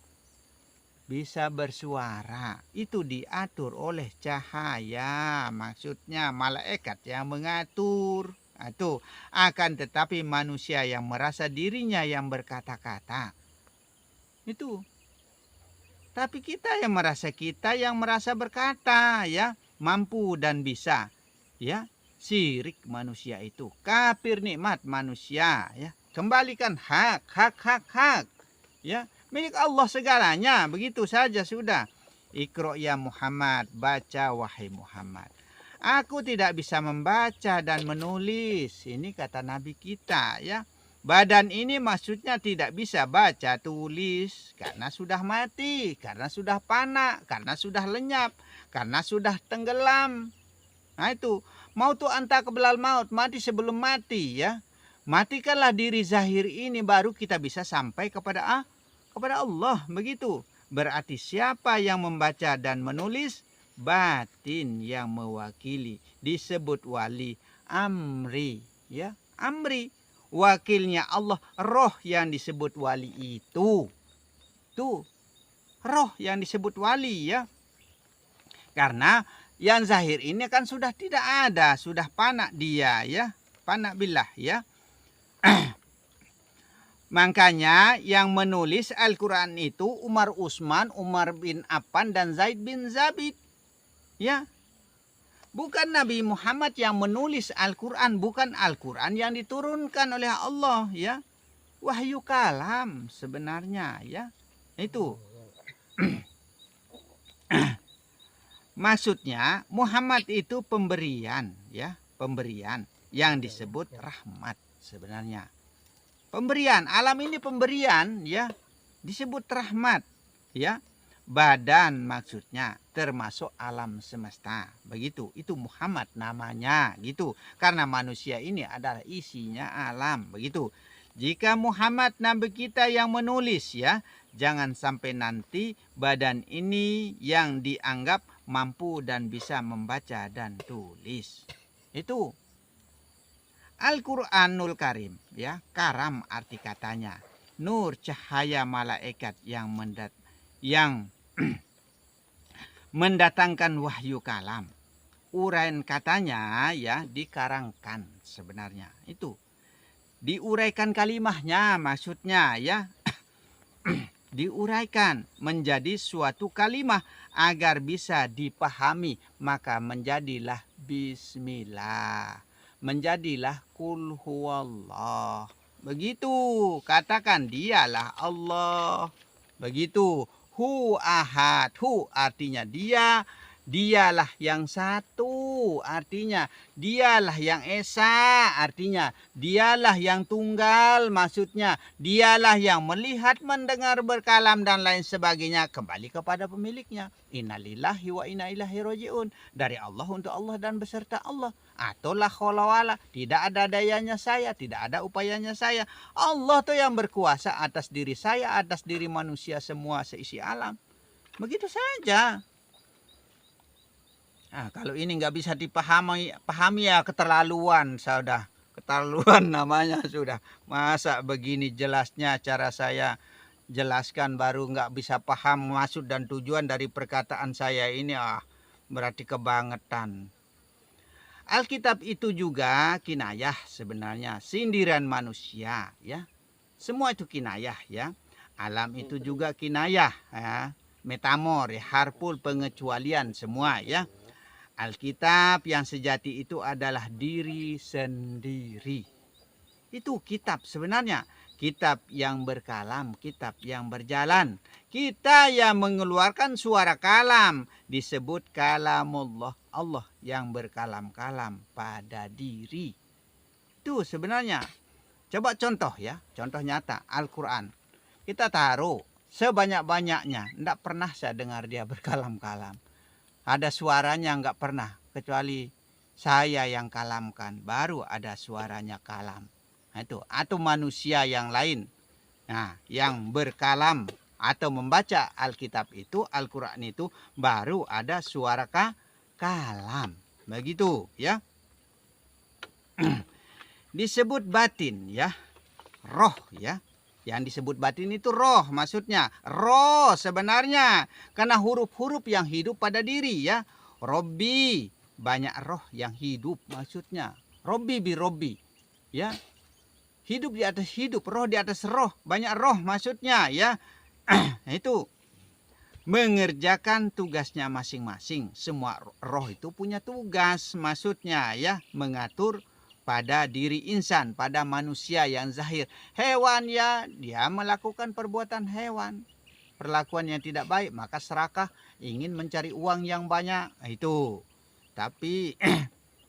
bisa bersuara. Itu diatur oleh cahaya, maksudnya malaikat yang mengatur. Itu akan tetapi manusia yang merasa dirinya yang berkata-kata. Itu. Tapi kita yang merasa berkata, ya, mampu dan bisa, ya. Syirik manusia itu, kafir nikmat manusia, ya. Kembalikan hak, ya. Milik Allah segalanya, begitu saja sudah. Iqra ya Muhammad, baca wahai Muhammad. Aku tidak bisa membaca dan menulis. Ini kata Nabi kita, ya. Badan ini maksudnya tidak bisa baca tulis karena sudah mati, karena sudah panak, karena sudah lenyap, karena sudah tenggelam. Nah itu, mautu anta qabla maut, mati sebelum mati, ya. Matikanlah diri zahir ini baru kita bisa sampai kepada Allah, begitu. Berarti siapa yang membaca dan menulis? Batin yang mewakili, disebut wali amri, ya. Amri, wakilnya Allah, roh yang disebut wali itu. Tuh, roh yang disebut wali, ya. Karena yang zahir ini kan sudah tidak ada, sudah panak dia, ya. Panak billah, ya. Makanya yang menulis Al-Quran itu Umar Utsman, Umar bin Affan, dan Zaid bin Zabit. Ya, bukan Nabi Muhammad yang menulis Al-Quran, bukan Al-Quran yang diturunkan oleh Allah, ya. Wahyu kalam sebenarnya, ya. Itu. Maksudnya Muhammad itu pemberian, ya, pemberian yang disebut rahmat sebenarnya. Pemberian, alam ini pemberian, ya, disebut rahmat, ya. badan maksudnya, termasuk alam semesta. Begitu, itu Muhammad namanya gitu. Karena manusia ini adalah isinya alam, begitu. Jika Muhammad nabi kita yang menulis ya, jangan sampai nanti badan ini yang dianggap mampu dan bisa membaca dan tulis. Itu Al-Quranul Karim ya, karam arti katanya. Nur cahaya malaikat yang mendatangkan wahyu kalam. Uraian katanya ya dikarangkan sebenarnya. Itu diuraikan kalimahnya maksudnya ya. Diuraikan menjadi suatu kalimah agar bisa dipahami, maka menjadilah bismillah. Menjadilah kul huwallah. Begitu, katakan dialah Allah. Begitu. Hu ahad, hu artinya dia, dialah yang satu, artinya dialah yang esa, artinya dialah yang tunggal, maksudnya dialah yang melihat, mendengar, berkalam dan lain sebagainya, kembali kepada pemiliknya. Innalillahi wa inna ilaihi rajiun, dari Allah untuk Allah dan beserta Allah. Atau la khaula wala, tidak ada dayanya saya, tidak ada upayanya saya. Allah tuh yang berkuasa atas diri saya, atas diri manusia semua seisi alam. Begitu saja. Nah, kalau ini nggak bisa dipahami ya keterlaluan, sudah. Keterlaluan namanya sudah. Masa begini jelasnya cara saya jelaskan baru nggak bisa paham maksud dan tujuan dari perkataan saya ini, berarti kebangetan. Alkitab itu juga kinayah sebenarnya, sindiran manusia ya. Semua itu kinayah ya. Alam itu juga kinayah ya. Metamor ya, harful pengecualian semua ya. Alkitab yang sejati itu adalah diri sendiri. Itu kitab sebenarnya. Kitab yang berkalam, kitab yang berjalan. Kita yang mengeluarkan suara kalam disebut kalamullah. Allah yang berkalam-kalam pada diri. Itu sebenarnya. Coba contoh ya, contoh nyata Al-Quran. Kita taruh sebanyak-banyaknya. Tidak pernah saya dengar dia berkalam-kalam. Ada suaranya nggak pernah. Kecuali saya yang kalamkan. Baru ada suaranya kalam. Nah, itu. Atau manusia yang lain. Nah, yang berkalam atau membaca Alkitab itu, Al-Quran itu, baru ada suara kalam. Begitu ya. Disebut batin ya. Roh ya. Yang disebut batin itu roh maksudnya. Roh sebenarnya. Karena huruf-huruf yang hidup pada diri ya. Robbi. Banyak roh yang hidup maksudnya. Robbi bi robbi. Ya. Hidup di atas hidup. Roh di atas roh. Banyak roh maksudnya ya. Itu. Mengerjakan tugasnya masing-masing. Semua roh itu punya tugas maksudnya ya. Mengatur pada diri insan, pada manusia yang zahir. Hewan ya, dia melakukan perbuatan hewan. Perlakuan yang tidak baik, maka serakah, ingin mencari uang yang banyak. Itu. Tapi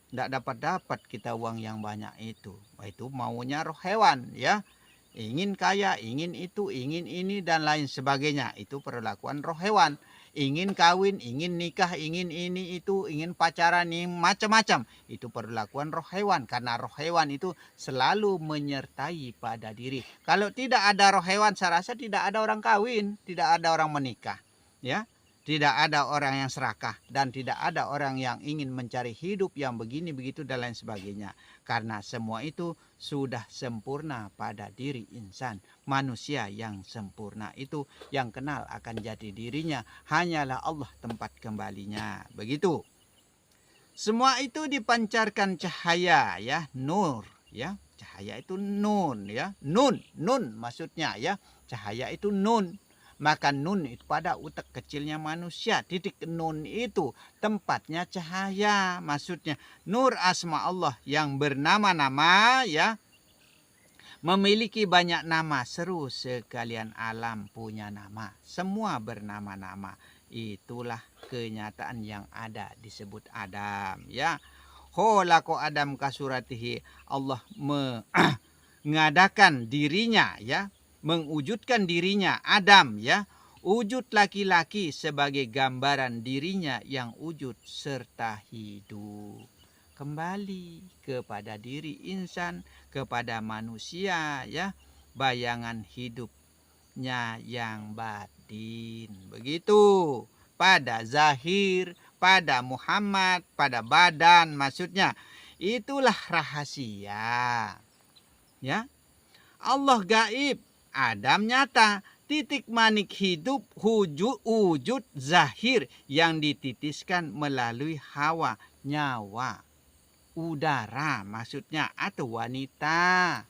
tidak dapat kita uang yang banyak itu. Itu maunya roh hewan ya. Ingin kaya, ingin itu, ingin ini dan lain sebagainya. Itu perlakuan roh hewan. Ingin kawin, ingin nikah, ingin ini itu, ingin pacaran, ingin macam-macam. Itu perlakuan roh hewan. Karena roh hewan itu selalu menyertai pada diri. Kalau tidak ada roh hewan, saya rasa tidak ada orang kawin, tidak ada orang menikah. Ya, tidak ada orang yang serakah. Dan tidak ada orang yang ingin mencari hidup yang begini, begitu dan lain sebagainya. Karena semua itu sudah sempurna pada diri insan. Manusia yang sempurna itu yang kenal akan jati dirinya. Hanyalah Allah tempat kembalinya. Begitu. Semua itu dipancarkan cahaya ya. Nur ya. Cahaya itu nun ya. Nun maksudnya ya. Cahaya itu nun. Maka nun itu pada utak kecilnya manusia. Titik nun itu tempatnya cahaya. Maksudnya nur asma Allah yang bernama-nama ya. Memiliki banyak nama. Seru sekalian alam punya nama. Semua bernama-nama. Itulah kenyataan yang ada disebut Adam ya. Kholaqo Adam kasuratihi. Allah mengadakan dirinya ya. Mengwujudkan dirinya Adam ya. wujud laki-laki sebagai gambaran dirinya yang wujud serta hidup. Kembali kepada diri insan, kepada manusia ya, bayangan hidupnya yang batin. Begitu. Pada zahir, pada Muhammad, pada badan maksudnya. Itulah rahasia. Ya. Allah gaib, Adam nyata. Titik manik hidup wujud zahir yang dititiskan melalui hawa, nyawa, udara maksudnya atau wanita.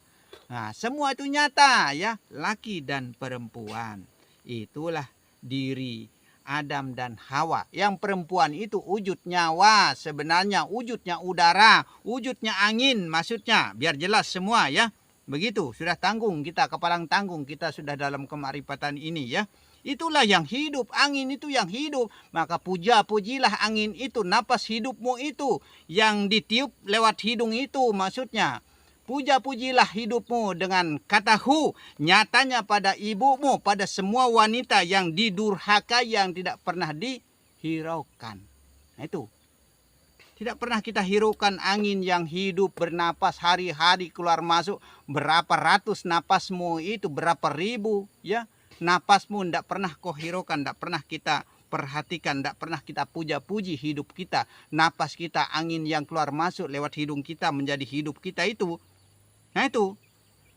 Nah, semua itu nyata ya, laki dan perempuan. Itulah diri Adam dan Hawa. Yang perempuan itu wujud nyawa, sebenarnya wujudnya udara, wujudnya angin maksudnya. Biar jelas semua ya. Begitu, sudah tanggung kita, kepalang tanggung kita sudah dalam kemarifatan ini ya. Itulah yang hidup, angin itu yang hidup. Maka pujilah angin itu, napas hidupmu itu. Yang ditiup lewat hidung itu maksudnya. Pujilah hidupmu dengan kata hu. Nyatanya pada ibumu, pada semua wanita yang didurhaka, yang tidak pernah dihiraukan. Nah itu. Tidak pernah kita hiraukan angin yang hidup bernapas hari-hari keluar masuk. Berapa ratus napasmu itu, berapa ribu ya. Napasmu tidak pernah kau hiraukan, tidak pernah kita perhatikan, tidak pernah kita puja-puji hidup kita. Napas kita, angin yang keluar masuk lewat hidung kita menjadi hidup kita itu. Nah itu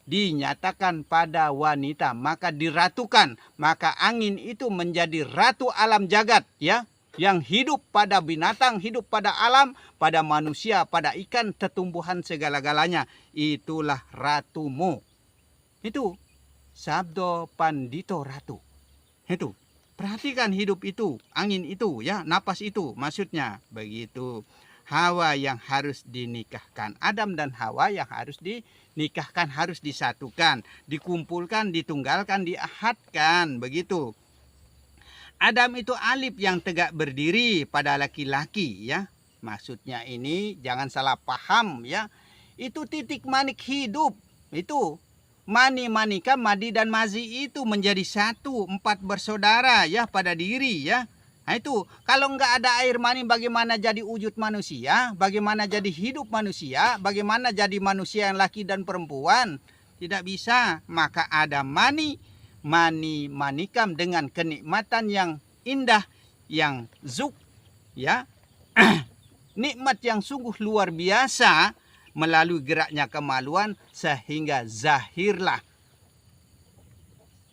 dinyatakan pada wanita, maka diratukan. Maka angin itu menjadi ratu alam jagat ya. Yang hidup pada binatang, hidup pada alam, pada manusia, pada ikan, tetumbuhan segala-galanya. Itulah ratumu. Itu sabdo pandito ratu. Itu. Perhatikan hidup itu, angin itu ya, napas itu maksudnya. Begitu. Hawa yang harus dinikahkan. Adam dan Hawa yang harus dinikahkan, harus disatukan, dikumpulkan, ditunggalkan, diahadkan. Begitu. Adam itu alif yang tegak berdiri pada laki-laki ya. Maksudnya ini jangan salah paham ya. Itu titik manik hidup. Itu mani, manika, madi dan mazi itu menjadi satu, 4 bersaudara ya pada diri ya. Nah itu kalau enggak ada air mani bagaimana jadi wujud manusia? Bagaimana jadi hidup manusia? Bagaimana jadi manusia yang laki dan perempuan? Tidak bisa. Maka ada mani manikam dengan kenikmatan yang indah, yang zuk ya. Nikmat yang sungguh luar biasa melalui geraknya kemaluan sehingga zahirlah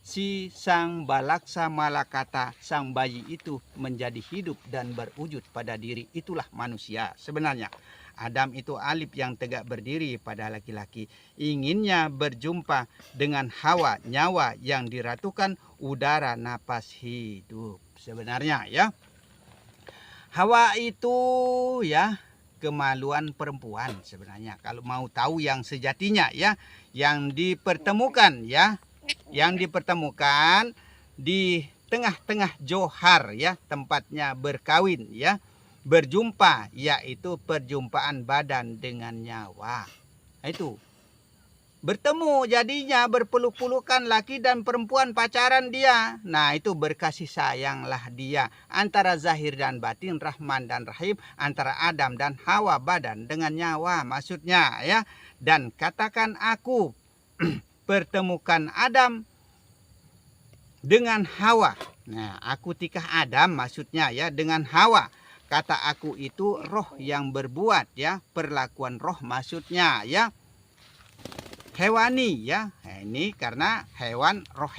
si sang balaksa malakata, sang bayi itu menjadi hidup dan berwujud pada diri. Itulah manusia sebenarnya. Adam itu alif yang tegak berdiri pada laki-laki. Inginnya berjumpa dengan Hawa, nyawa yang diratukan, udara, napas hidup. Sebenarnya ya. Hawa itu ya kemaluan perempuan sebenarnya. Kalau mau tahu yang sejatinya ya. Yang dipertemukan ya. Yang dipertemukan di tengah-tengah johar ya. Tempatnya berkawin ya. Berjumpa, yaitu perjumpaan badan dengan nyawa. Itu bertemu jadinya, berpeluk-pelukan laki dan perempuan, pacaran dia. Nah itu berkasih sayanglah dia. Antara zahir dan batin, Rahman dan Rahim. Antara Adam dan Hawa, badan dengan nyawa maksudnya ya. Dan katakan aku pertemukan Adam dengan Hawa. Nah aku tikah Adam maksudnya ya dengan Hawa. Kata aku itu roh yang berbuat ya, perlakuan roh maksudnya ya. Hewani ya. Ini karena hewan roh